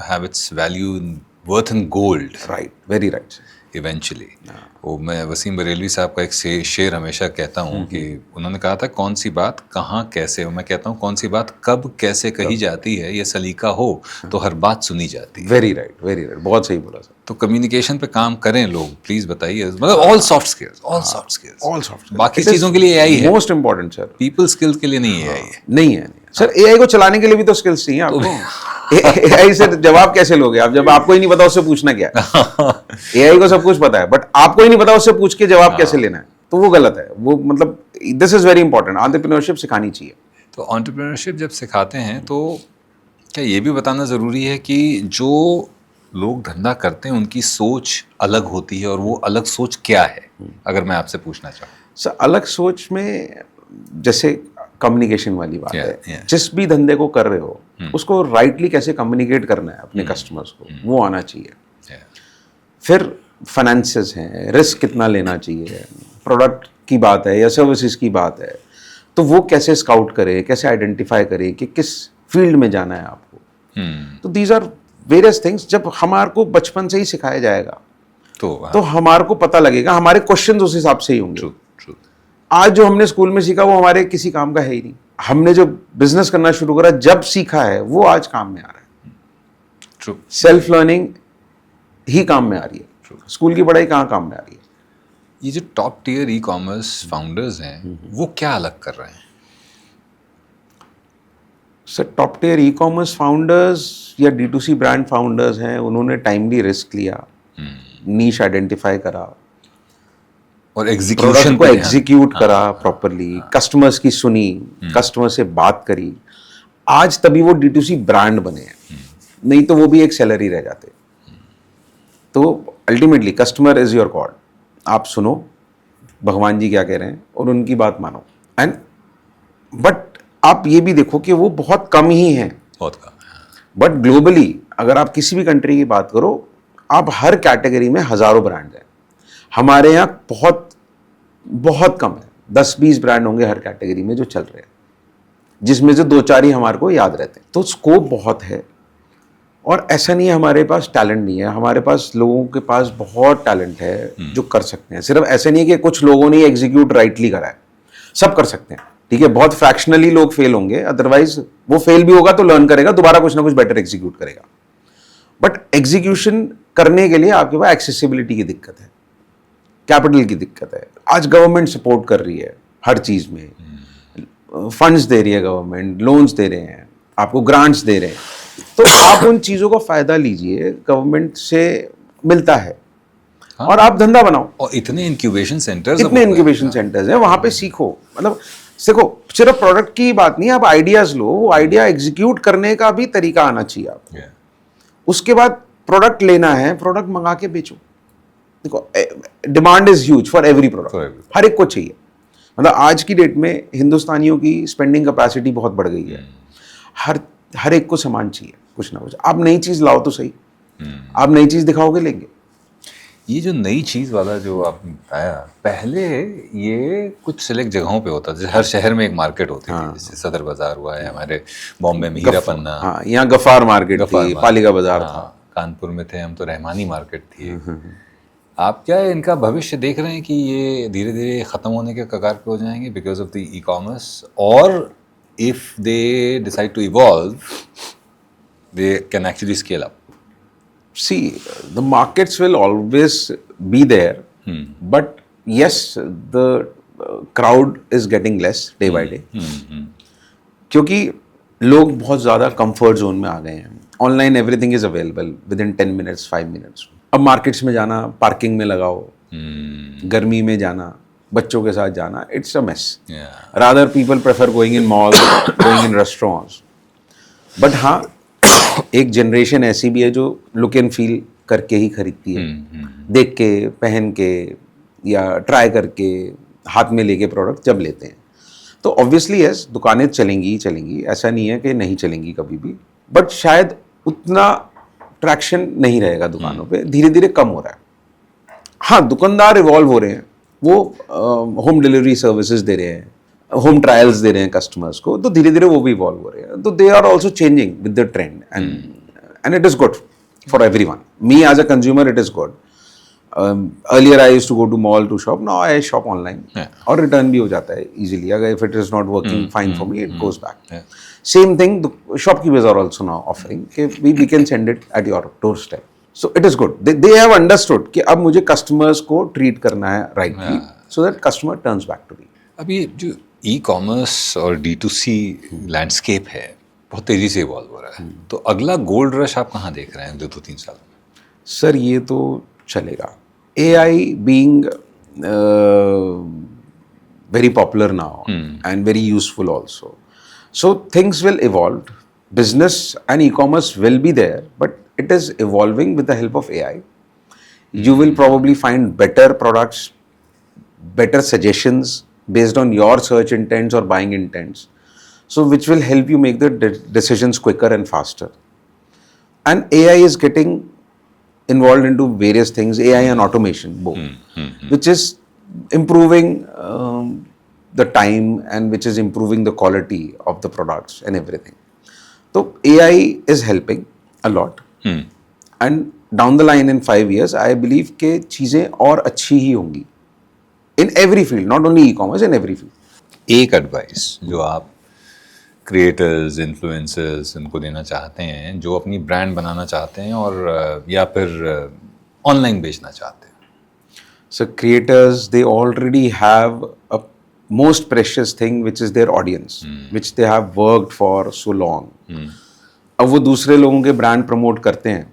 have its value in worth in gold. Right, very right. Eventually वो मैं वसीम बरेलवी साहब का एक शेर हमेशा कहता हूँ कि उन्होंने कहा था कौन सी बात कहाँ कैसे, मैं कहता हूँ कौन सी बात कब कैसे कही जाती है, ये सलीका हो तो हर बात सुनी जाती है। वेरी राइट, वेरी राइट, बहुत सही बोला सर। तो कम्युनिकेशन पे काम करें लोग, प्लीज बताइए। मतलब all soft skills, all soft skills, all soft. बाकी चीजों के लिए एआई है, most important sir. People skills के लिए नहीं एआई है। नहीं है सर, एआई को चलाने के लिए भी तो स्किल्स चाहिए आपको। एआई से जवाब कैसे लोगे आप, जब आपको ही नहीं पता उससे पूछना क्या है। एआई को सब कुछ पता है, बट आपको ही नहीं पता उससे पूछ के जवाब कैसे लेना है, तो वो गलत है। वो मतलब this is very important, entrepreneurship सिखानी चाहिए। तो एंटरप्रेन्योरशिप जब सिखाते हैं तो क्या ये भी बताना ज़रूरी है कि जो लोग धंधा करते हैं उनकी सोच अलग होती है, और वो अलग सोच क्या है, अगर मैं आपसे पूछना चाहूँ? सर अलग सोच में जैसे कम्युनिकेशन वाली बात है। जिस भी धंधे को कर रहे हो उसको राइटली कैसे कम्युनिकेट करना है अपने कस्टमर्स को, वो आना चाहिए। फिर फाइनेंसेस हैं, रिस्क कितना लेना चाहिए, प्रोडक्ट की बात है या सर्विसेज की बात है, तो वो कैसे स्काउट करे, कैसे आइडेंटिफाई करे कि किस फील्ड में जाना है आपको। तो दीज आर वेरियस थिंग्स। जब हमारे को बचपन से ही सिखाया जाएगा तो हमारे को पता लगेगा, हमारे क्वेश्चन उस हिसाब से ही होंगे। आज जो हमने स्कूल में सीखा वो हमारे किसी काम का है ही नहीं। हमने जो बिजनेस करना शुरू करा जब सीखा है वो आज काम में आ रहा है। सेल्फ लर्निंग ही काम में आ रही है, स्कूल की पढ़ाई कहाँ काम में आ रही है। ये जो top tier e commerce founders हैं वो क्या अलग कर रहे हैं? Sir top tier e commerce founders या D2C ब्रांड फाउंडर्स हैं, उन्होंने टाइमली रिस्क लिया, नीश आइडेंटिफाई करा और एग्जीक्यूशन को एग्जीक्यूट करा प्रॉपरली, कस्टमर्स की सुनी, कस्टमर से बात करी, आज तभी वो D2C ब्रांड बने हैं। नहीं तो वो भी एक सेलर ही रह जाते। तो ultimately customer is your God. आप सुनो भगवान जी क्या कह रहे हैं और उनकी बात मानो। एंड बट आप ये भी देखो कि वो बहुत कम ही हैं, बहुत कम। बट ग्लोबली अगर आप किसी भी कंट्री की बात करो, आप हर कैटेगरी में हजारों ब्रांड हैं। हमारे यहाँ बहुत बहुत कम है, 10-20 ब्रांड होंगे हर कैटेगरी में जो चल रहे हैं, जिसमें से 2-4 ही हमारे को याद रहते हैं। तो स्कोप बहुत है, और ऐसा नहीं है हमारे पास टैलेंट नहीं है, हमारे पास लोगों के पास बहुत टैलेंट है जो कर सकते हैं। सिर्फ ऐसा नहीं है कि कुछ लोगों ने एग्जीक्यूट राइटली करा है, सब कर सकते हैं, ठीक है। बहुत फ्रैक्शनली लोग फेल होंगे, अदरवाइज वो फेल भी होगा तो लर्न करेगा, दोबारा कुछ ना कुछ बेटर एग्जीक्यूट करेगा। बट एग्जीक्यूशन करने के लिए आपके पास एक्सेसिबिलिटी की दिक्कत है, कैपिटल की दिक्कत है। आज गवर्नमेंट सपोर्ट कर रही है हर चीज़ में, फंड्स दे रही है गवर्नमेंट, लोन्स दे रहे हैं, आपको ग्रांट्स दे रहे हैं, तो आप उन चीज़ों का फ़ायदा लीजिए, गवर्नमेंट से मिलता है। हाँ? और आप धंधा बनाओ। और इतने इंक्यूबेशन सेंटर्स, इतने इंक्यूबेशन सेंटर्स हैं, वहाँ पे सीखो। मतलब देखो सिर्फ प्रोडक्ट की बात नहीं है, आप आइडियाज़ लो, वो आइडिया एग्जीक्यूट करने का भी तरीका आना चाहिए आपको। उसके बाद प्रोडक्ट लेना है, प्रोडक्ट मंगा के बेचो। देखो demand is huge for every product, हर एक को चाहिए। मतलब आज की डेट में हिंदुस्तानियों की स्पेंडिंग कैपेसिटी बहुत बढ़ गई है, हर एक को सामान चाहिए कुछ ना कुछ। आप नई चीज़ लाओ तो सही, आप नई चीज़ दिखाओगे लेंगे। ये जो नई चीज़ वाला जो आपने बताया, पहले ये कुछ सिलेक्ट जगहों पे होता था, जैसे हर शहर में एक मार्केट होती थी, जैसे सदर बाजार हुआ है हमारे बॉम्बे में, हीरा पन्ना, हाँ, यहाँ गफ्फार मार्केट थी, पालिका बाजार था। कानपुर में थे हम तो रहमानी मार्केट थी। आप क्या इनका भविष्य देख रहे हैं कि ये धीरे धीरे ख़त्म होने के कगार पे हो जाएंगे because of the e commerce, और if they decide to evolve they can actually scale up? See, the markets will always be there, but yes, the crowd is getting less day by day. क्योंकि लोग बहुत ज़्यादा comfort zone में आ गए हैं. Online everything is available with in 10 minutes 5 minutes. अब markets में जाना, पार्किंग में लगाओ, गर्मी में जाना, बच्चों के साथ जाना, it's a mess. Rather people prefer going in mall, going in restaurants. But हाँ, एक जनरेशन ऐसी भी है जो लुक एंड फील करके ही खरीदती है, देख के, पहन के, या ट्राई करके, हाथ में लेके प्रोडक्ट जब लेते हैं. तो ऑब्वियसली यस, दुकानें चलेंगी ही चलेंगी, ऐसा नहीं है कि नहीं चलेंगी कभी भी, बट शायद उतना ट्रैक्शन नहीं रहेगा दुकानों पे, धीरे धीरे कम हो रहा है. हाँ, दुकानदार इवॉल्व हो रहे हैं, वो होम डिलीवरी सर्विसेज दे रहे हैं, होम ट्रायल्स दे रहे हैं कस्टमर्स को, तो धीरे धीरे वो भी इवॉल्व हो रहे हैं. तो they are also changing with the trend, and it is good for everyone. Me as a consumer it is good. Earlier I used to go to mall to shop, now I shop online, और return भी हो जाता है easily. अगर if it is not working fine for me, it goes back. Same thing shopkeepers are also now offering कि we can send it at your doorstep. So it is good. They have understood कि अब मुझे customers को treat करना है rightly, so that customer turns back to me. अब ये जो ई कॉमर्स और D2C लैंडस्केप है, बहुत तेज़ी से इवॉल्व हो रहा है, तो अगला गोल्ड रश आप कहाँ देख रहे हैं 2-3 साल में? सर, ये तो चलेगा. AI being very popular now and very useful also. So things will evolve. Business and e-commerce will be there, but it is evolving with the help of AI. You will probably find better products, better suggestions based on your search intents or buying intents. So which will help you make the decisions quicker and faster. And AI is getting involved into various things, AI and automation both, which is improving the time and which is improving the quality of the products and everything. So AI is helping a lot. And down the line in 5 years, I believe कि चीज़ें और अच्छी ही होंगी in every field, not only e-commerce, in every field. एक advice जो आप creators, influencers इनको देना चाहते हैं जो अपनी ब्रांड बनाना चाहते हैं और या फिर ऑनलाइन बेचना चाहते हैं? So creators, they already have a most precious thing which is their audience, which they have worked for so long. अब वो दूसरे लोगों के ब्रांड प्रमोट करते हैं,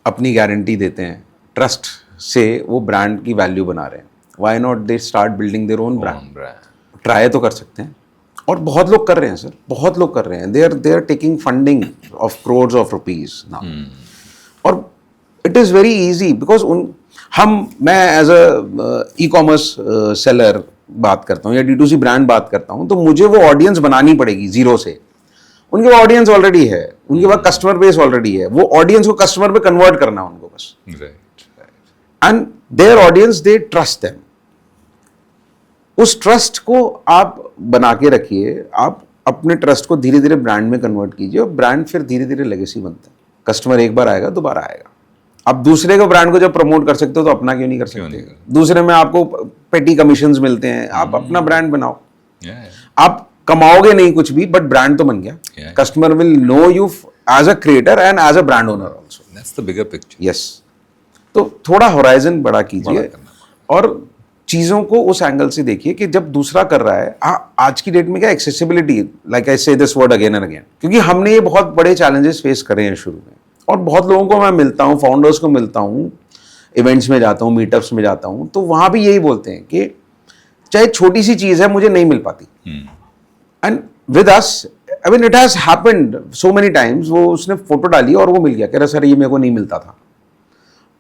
अपनी गारंटी देते हैं, ट्रस्ट से वो ब्रांड की वैल्यू बना रहे हैं. Why not they start building their own brand? Try तो कर सकते हैं, और बहुत लोग कर रहे हैं सर, बहुत लोग कर रहे हैं. they are taking funding of crores of rupees now. और it is very easy because मैं एज अ ई-कॉमर्स सेलर बात करता हूँ या D2C ब्रांड बात करता हूँ, तो मुझे वो ऑडियंस बनानी पड़ेगी जीरो से. उनके पास ऑडियंस ऑलरेडी है, उनके पास कस्टमर बेस ऑलरेडी है, वो ऑडियंस को कस्टमर पे कन्वर्ट करना है उनको बस. And their audience, they trust them. उस ट्रस्ट को आप बना के रखिए, आप अपने ट्रस्ट को धीरे धीरे ब्रांड में कन्वर्ट कीजिए, और ब्रांड फिर धीरे धीरे लेगेसी बनता है. कस्टमर एक बार आएगा, दोबारा आएगा. आप दूसरे को ब्रांड को जब प्रमोट कर सकते हो तो अपना क्यों नहीं कर सकते? दूसरे में आपको पेटी कमीशंस मिलते हैं, आप अपना ब्रांड बनाओ. आप कमाओगे नहीं कुछ भी, बट ब्रांड तो बन गया. Customer will know you as a creator and as a brand owner also. That's the bigger picture. Yes. तो थोड़ा होराइजन बड़ा कीजिए और चीज़ों को उस एंगल से देखिए कि जब दूसरा कर रहा है. आज की डेट में क्या एक्सेसिबिलिटी, लाइक आई से this word again and again, क्योंकि हमने ये बहुत बड़े चैलेंजेस फेस करे हैं शुरू में, और बहुत लोगों को मैं मिलता हूँ, फाउंडर्स को मिलता हूँ, इवेंट्स में जाता हूँ, मीटअप्स में जाता हूँ, तो वहाँ भी यही बोलते हैं कि चाहे छोटी सी चीज़ है, मुझे नहीं मिल पाती. And with us, I mean it has happened so many times. वो उसने फोटो डाली और वो मिल गया, कह रहा सर ये मेरे को नहीं मिलता था,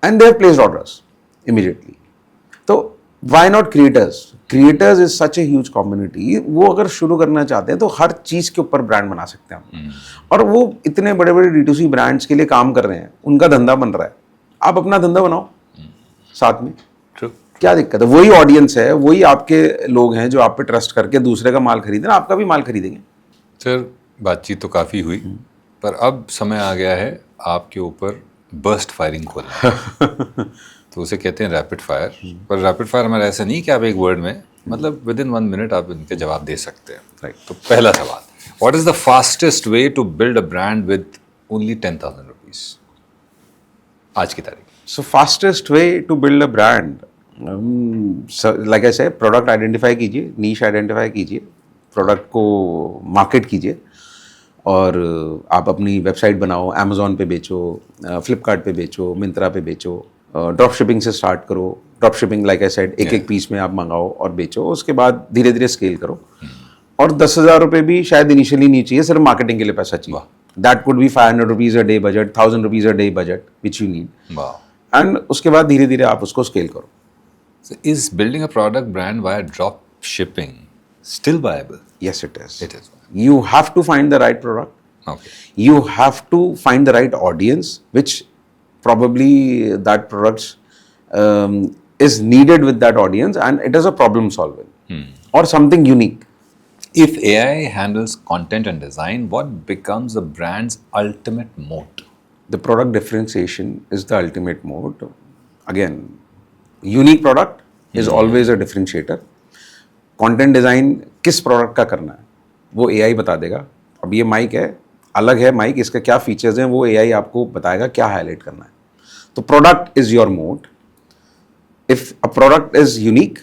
and they have placed orders immediately. तो why not creators? Creators is such a huge community. वो अगर शुरू करना चाहते हैं तो हर चीज़ के ऊपर ब्रांड बना सकते हैं हम. और वो इतने बड़े बड़े D2C ब्रांड्स के लिए काम कर रहे हैं, उनका धंधा बन रहा है, आप अपना धंधा बनाओ. साथ में, ट्रू। क्या दिक्कत है? वही ऑडियंस है, वही आपके लोग हैं जो आप पे ट्रस्ट करके दूसरे का माल खरीदे ना, आपका भी माल खरीदेंगे। सर बातचीत तो काफ़ी हुई, पर अब समय आ गया है आपके ऊपर बर्स्ट फायरिंग खोलना है। तो उसे कहते हैं रैपिड फायर। पर रैपिड फायर हमारा ऐसा नहीं कि आप एक वर्ड में, मतलब विद इन 1 मिनट आप इनके जवाब दे सकते हैं। राइट। तो पहला सवाल, what is the fastest way to build a brand with only 10,000 rupees आज की तारीख? So fastest way to build a brand, like I said, product identify कीजिए, नीश आइडेंटिफाई कीजिए, प्रोडक्ट को मार्केट कीजिए, और आप अपनी वेबसाइट बनाओ, अमेजोन पे बेचो, फ्लिपकार्ट पे बेचो, मिंत्रा पे बेचो, ड्रॉप शिपिंग से स्टार्ट करो। Drop shipping like I said, एक एक पीस में आप मंगाओ और बेचो, उसके बाद धीरे धीरे स्केल करो। और 10,000 रुपये भी शायद इनिशियली नहीं चाहिए, सिर्फ मार्केटिंग के लिए पैसा चाहिए। That could be 500 rupees a day budget, 1000 rupees a day budget which you need, and उसके बाद धीरे धीरे आप उसको स्केल करो। So is building a product brand via drop shipping still viable? Yes, it is. It is. You have to find the right product. Okay. You have to find the right audience, which probably that product is needed with that audience, and it is a problem solving or something unique. If AI handles content and design, what becomes the brand's ultimate moat? The product differentiation is the ultimate mode. Again, unique product is always a differentiator. Content design किस product का करना है वो AI बता देगा। अब ये mic है, अलग है माइक, इसके क्या फीचर्स हैं वो AI आपको बताएगा क्या हाईलाइट करना है। तो product is your mode. If a product is unique,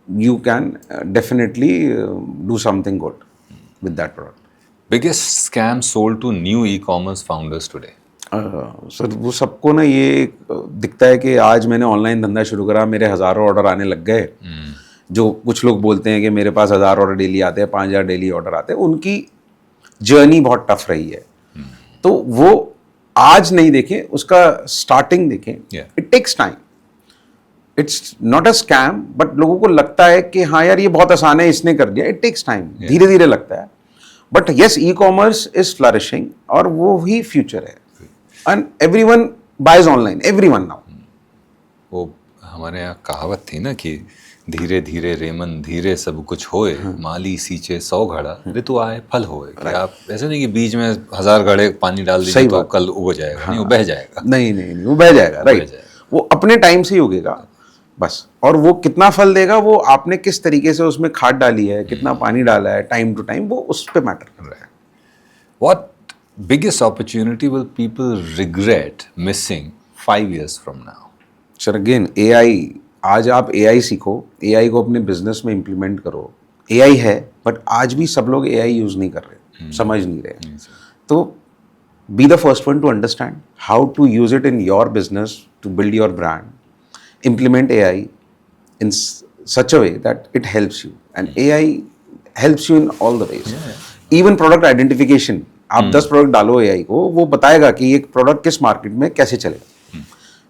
you can definitely do something good with that product. Biggest scam sold to new e-commerce founders today? Sir वो सबको ना ये दिखता है कि आज मैंने ऑनलाइन धंधा शुरू करा, मेरे हज़ारों ऑर्डर आने लग गए। जो कुछ लोग बोलते हैं कि मेरे पास 1000 ऑर्डर डेली आते हैं, 5000 डेली ऑर्डर आते हैं, उनकी जर्नी बहुत टफ रही है। तो वो आज नहीं देखें, उसका स्टार्टिंग देखें। It takes time, it's not a scam, but लोगों को लगता है कि हाँ यार ये बहुत आसान है, इसने कर दिया। इट टेक्स टाइम, धीरे धीरे लगता है। But yes, e commerce is flourishing और वो ही फ्यूचर है। And everyone buys online, everyone now. वो हमारे यहाँ कहावत थी ना कि धीरे धीरे रेमन धीरे सब कुछ होए, माली सींचे 100 घड़ा ऋतु आए फल होए। कि आप ऐसे नहीं कि बीच में 1000 घड़े पानी डाल दीजिए तो कल उग जाएगा। नहीं, वो बह जाएगा। नहीं, वो बह जाएगा। राइट, वो अपने टाइम से ही उगेगा बस। और वो कितना फल देगा, वो आपने किस तरीके से उसमें खाद डाली है, कितना पानी डाला है, टाइम टू टाइम, वो उस पर मैटर कर रहा है। What biggest opportunity will people regret missing 5 years from now? Sir again AI, आज आप AI सीखो, AI को अपने बिजनेस में इम्प्लीमेंट करो। AI है, बट आज भी सब लोग AI यूज नहीं कर रहे, समझ नहीं रहे। तो be the first one to understand how to use it in your business to build your brand. Implement AI in such a way that it helps you, and AI helps you in all the ways. Even product identification, आप 10 product डालो AI को, वो बताएगा कि एक product किस market में कैसे चलेगा।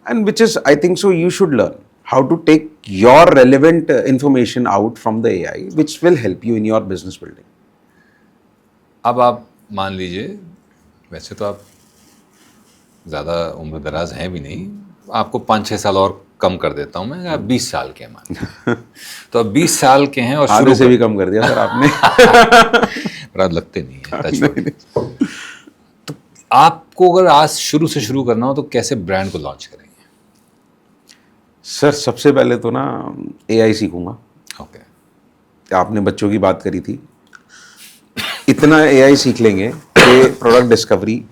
And which is, I think so, you should learn how to take your relevant information out from the AI, which will help you in your business building. अब आप मान लीजिए, वैसे तो आप ज़्यादा उम्र दराज हैं भी नहीं, आपको 5-6 साल और कम कर देता हूं मैं, आप 20 साल के हैं मान। तो अब 20 साल के हैं और आधे से भी कम कर दिया सर आपने। पर आप लगते नहीं है। तो आपको अगर आज शुरू से शुरू करना हो तो कैसे ब्रांड को लॉन्च करेंगे? सर सबसे पहले तो ना AI सीखूंगा। ओके। आपने बच्चों की बात करी थी, इतना AI सीख लेंगे कि प्रोडक्ट डिस्कवरी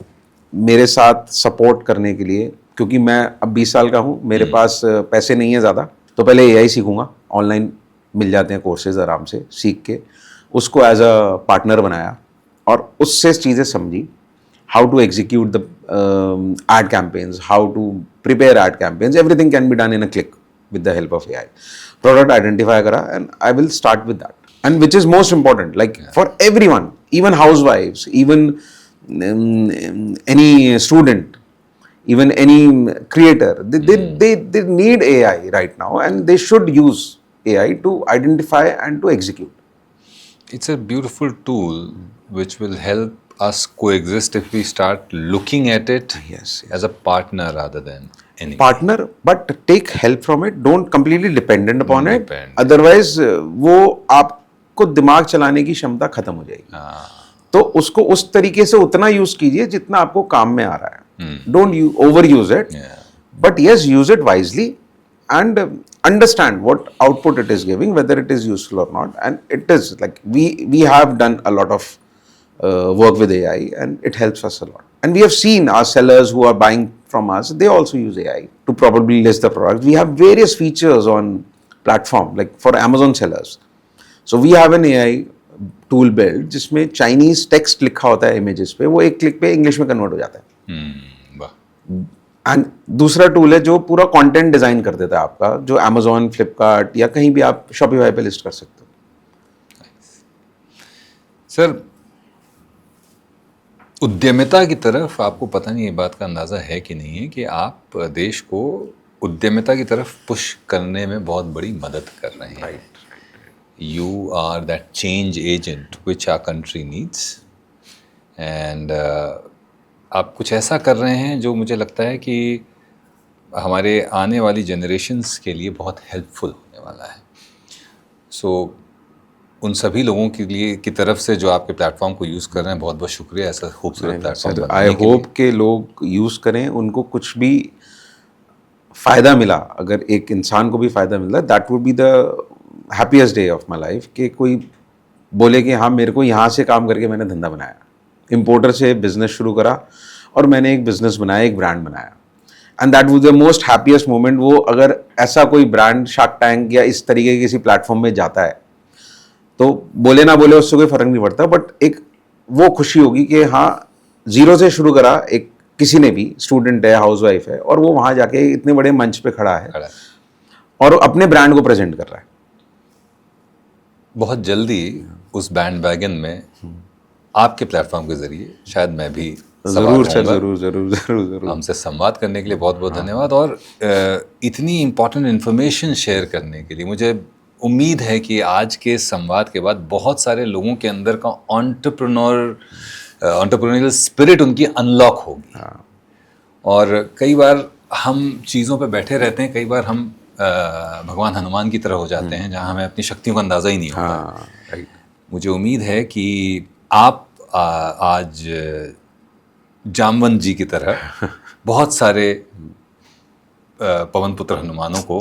मेरे साथ सपोर्ट करने के लिए, क्योंकि मैं अब 20 साल का हूँ, मेरे पास पैसे नहीं है ज़्यादा, तो पहले AI सीखूंगा। ऑनलाइन मिल जाते हैं कोर्सेज, आराम से सीख के उसको एज अ पार्टनर बनाया और उससे चीज़ें समझी। How to execute the ad campaigns, how to prepare ad campaigns, everything can be done in a click with the help of AI. Product identify करा, and I will start with that. And which is most important, like for everyone, even housewives, even any student, even any creator, they need AI right now, and they should use AI to identify and to execute. It's a beautiful tool which will help us coexist if we start looking at it Yes. as a partner rather than partner, but take help from it, don't completely dependent upon it, Depend. Otherwise वो आपको दिमाग चलाने की क्षमता खत्म हो जाएगी। तो उसको उस तरीके से उतना यूज कीजिए जितना आपको काम में आ रहा है, don't over use it, but yes use it wisely and understand what output it is giving, whether it is useful or not. And it is like we have done a lot of work with AI, and it helps us a lot. And we have seen our sellers who are buying from us, they also use AI to probably list the product. We have various features on platform, like for Amazon sellers. So we have an AI tool built जिसमें Chinese text लिखा होता है images पे, वो एक click पे English में convert हो जाता है। वाह, एंड दूसरा टूल है जो पूरा कंटेंट डिजाइन कर देता है आपका, जो Amazon, फ्लिपकार्ट या कहीं भी आप शॉपिफाई पे लिस्ट कर सकते हो। सर उद्यमिता की तरफ आपको पता नहीं, ये बात का अंदाज़ा है कि नहीं है कि आप देश को उद्यमिता की तरफ पुश करने में बहुत बड़ी मदद कर रहे हैं। You are that change agent which our country needs, and आप कुछ ऐसा कर रहे हैं जो मुझे लगता है कि हमारे आने वाली जनरेशन्स के लिए बहुत हेल्पफुल होने वाला है। सो उन सभी लोगों के लिए की तरफ से जो आपके प्लेटफॉर्म को यूज़ कर रहे हैं, बहुत बहुत शुक्रिया ऐसा खूबसूरत प्लेटफॉर्म। आई होप के लोग यूज़ करें, उनको कुछ भी फ़ायदा मिला, अगर एक इंसान को भी फ़ायदा मिला, that would be the happiest day of my life. कि कोई बोले कि हाँ मेरे को यहाँ से काम करके मैंने धंधा बनाया, इम्पोर्टर से बिजनेस शुरू करा और मैंने एक बिजनेस बनाया, एक ब्रांड बनाया, and that was the most happiest moment. वो अगर ऐसा कोई ब्रांड शार्क टैंक या इस तरीके के किसी प्लेटफॉर्म में जाता है तो बोले ना बोले उससे कोई फर्क नहीं पड़ता, बट एक वो खुशी होगी कि हाँ जीरो से शुरू करा, एक किसी ने भी, स्टूडेंट है, हाउसवाइफ है, और वो वहाँ जाके इतने बड़े मंच पे खड़ा है और अपने ब्रांड को प्रेजेंट कर रहा है। बहुत जल्दी उस बैंड वैगन में आपके प्लेटफॉर्म के जरिए शायद मैं भी जरूर सर, जरूर जरूर जरूर जरूर। हमसे संवाद करने के लिए बहुत बहुत धन्यवाद, और इतनी इम्पोर्टेंट इन्फॉर्मेशन शेयर करने के लिए। मुझे उम्मीद है कि आज के संवाद के बाद बहुत सारे लोगों के अंदर का एंटरप्रेन्योरियल स्पिरिट उनकी अनलॉक होगी। और कई बार हम चीज़ों पे बैठे रहते हैं, कई बार हम भगवान हनुमान की तरह हो जाते हैं जहां हमें अपनी शक्तियों का अंदाज़ा ही नहीं होता। मुझे उम्मीद है कि आप आज जामवंत जी की तरह बहुत सारे पवन पुत्र हनुमानों को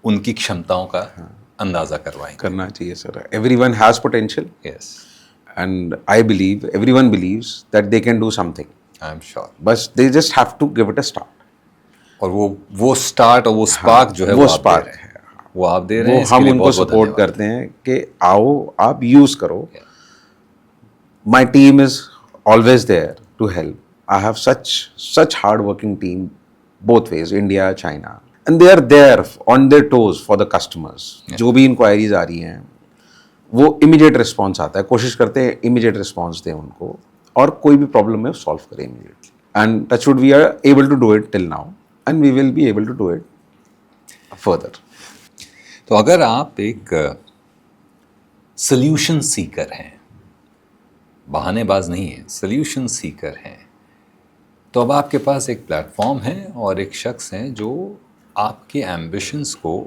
उनकी क्षमताओं का अंदाज़ा करवाएं। करना चाहिए sir. Everyone has potential, yes, and I believe, everyone believes that they can do something. I am sure, बस they just have to give it a start. और वो स्टार्ट और वो स्पार्क जो है वो स्पार्क है, वो आप दे रहे हैं। हम उनको सपोर्ट करते हैं कि आओ आप यूज करो। My team is always there to help. I have such hard working team both ways, India, China, and they are there on their toes for the customers. जो भी इंक्वायरीज आ रही हैं वो इमीडिएट रिस्पॉन्स आता है, कोशिश करते हैं इमीडिएट रिस्पॉन्स दें उनको, और कोई भी प्रॉब्लम है सॉल्व करें immediately. And touch wood we are able to do it till now, and we will be able to do it further. तो अगर आप एक सॉल्यूशन सीकर हैं, बहानेबाज नहीं है, सॉल्यूशन सीकर हैं, तो अब आपके पास एक प्लेटफॉर्म है और एक शख्स हैं जो आपके एम्बिशंस को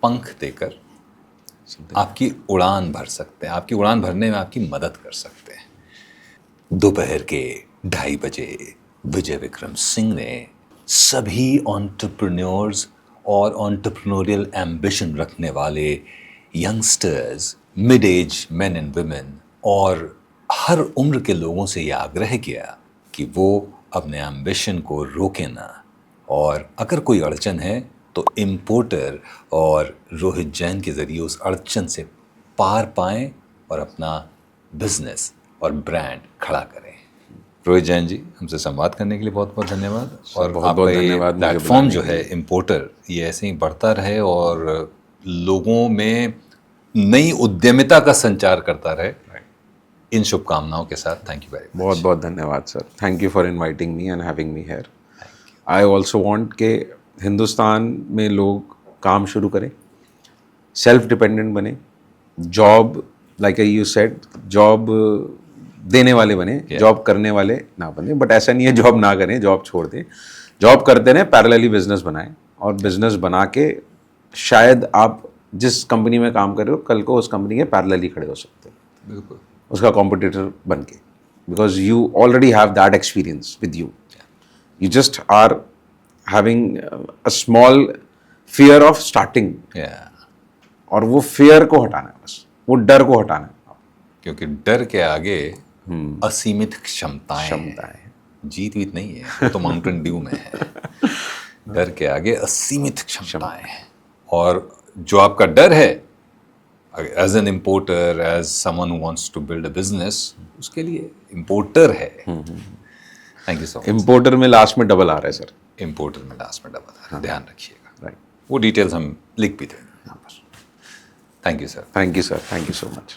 पंख देकर आपकी उड़ान भर सकते हैं, आपकी उड़ान भरने में आपकी मदद कर सकते हैं। दोपहर के 2:30 बजे विजय विक्रम सिंह ने सभी एंटरप्रेन्योर्स और एंटरप्रेन्योरियल एम्बिशन रखने वाले youngsters, mid age main and women और हर उम्र के लोगों से यह आग्रह किया कि वो अपने एम्बिशन को रोके ना, और अगर कोई अड़चन है तो इम्पोर्टर और रोहित जैन के ज़रिए उस अड़चन से पार पाएं और अपना बिजनेस और ब्रांड खड़ा करें। रोहित जैन जी, हमसे संवाद करने के लिए बहुत बहुत धन्यवाद, और आपका ये प्लेटफॉर्म जो है इम्पोर्टर, ये ऐसे ही बढ़ता रहे और लोगों में नई उद्यमिता का संचार करता रहे। इन शुभकामनाओं के साथ थैंक यू वेरी मच। बहुत बहुत धन्यवाद sir. Thank you for inviting me and having me here. I also want के हिंदुस्तान में लोग काम शुरू करें, सेल्फ डिपेंडेंट बने, job like you said, job देने वाले बने, जॉब करने वाले ना बने। बट ऐसा नहीं है जॉब ना करें, जॉब छोड़ दें। जॉब करते रहे, पैरेलली बिजनेस बनाए, और बिजनेस बना के शायद आप जिस कंपनी में काम कर रहे हो कल को उस कंपनी के पैरेलली खड़े हो सकते हो, बिल्कुल उसका कॉम्पिटिटर बन के, because you already have that experience with you. You just are having a small fear of starting, या और वो फियर को हटाना है, बस वो डर को हटाना है. क्योंकि डर के आगे असीमित क्षमताएं क्षमताएं हैं. जीत वीत नहीं है, वो तो माउंटेन ड्यू में है. डर के आगे असीमित क्षमताएं हैं. और जो आपका डर है, as an importer, as someone who wants to build a business, उसके लिए इम्पोर्टर है. Thank you so much. Importer में लास्ट में डबल आ रहा है सर. इम्पोर्टर में लास्ट में डबल है, ध्यान रखिएगा. राइट. वो डिटेल्स हम लिख भी देंगे यहाँ पर. Thank you sir. Thank you sir, thank you so much.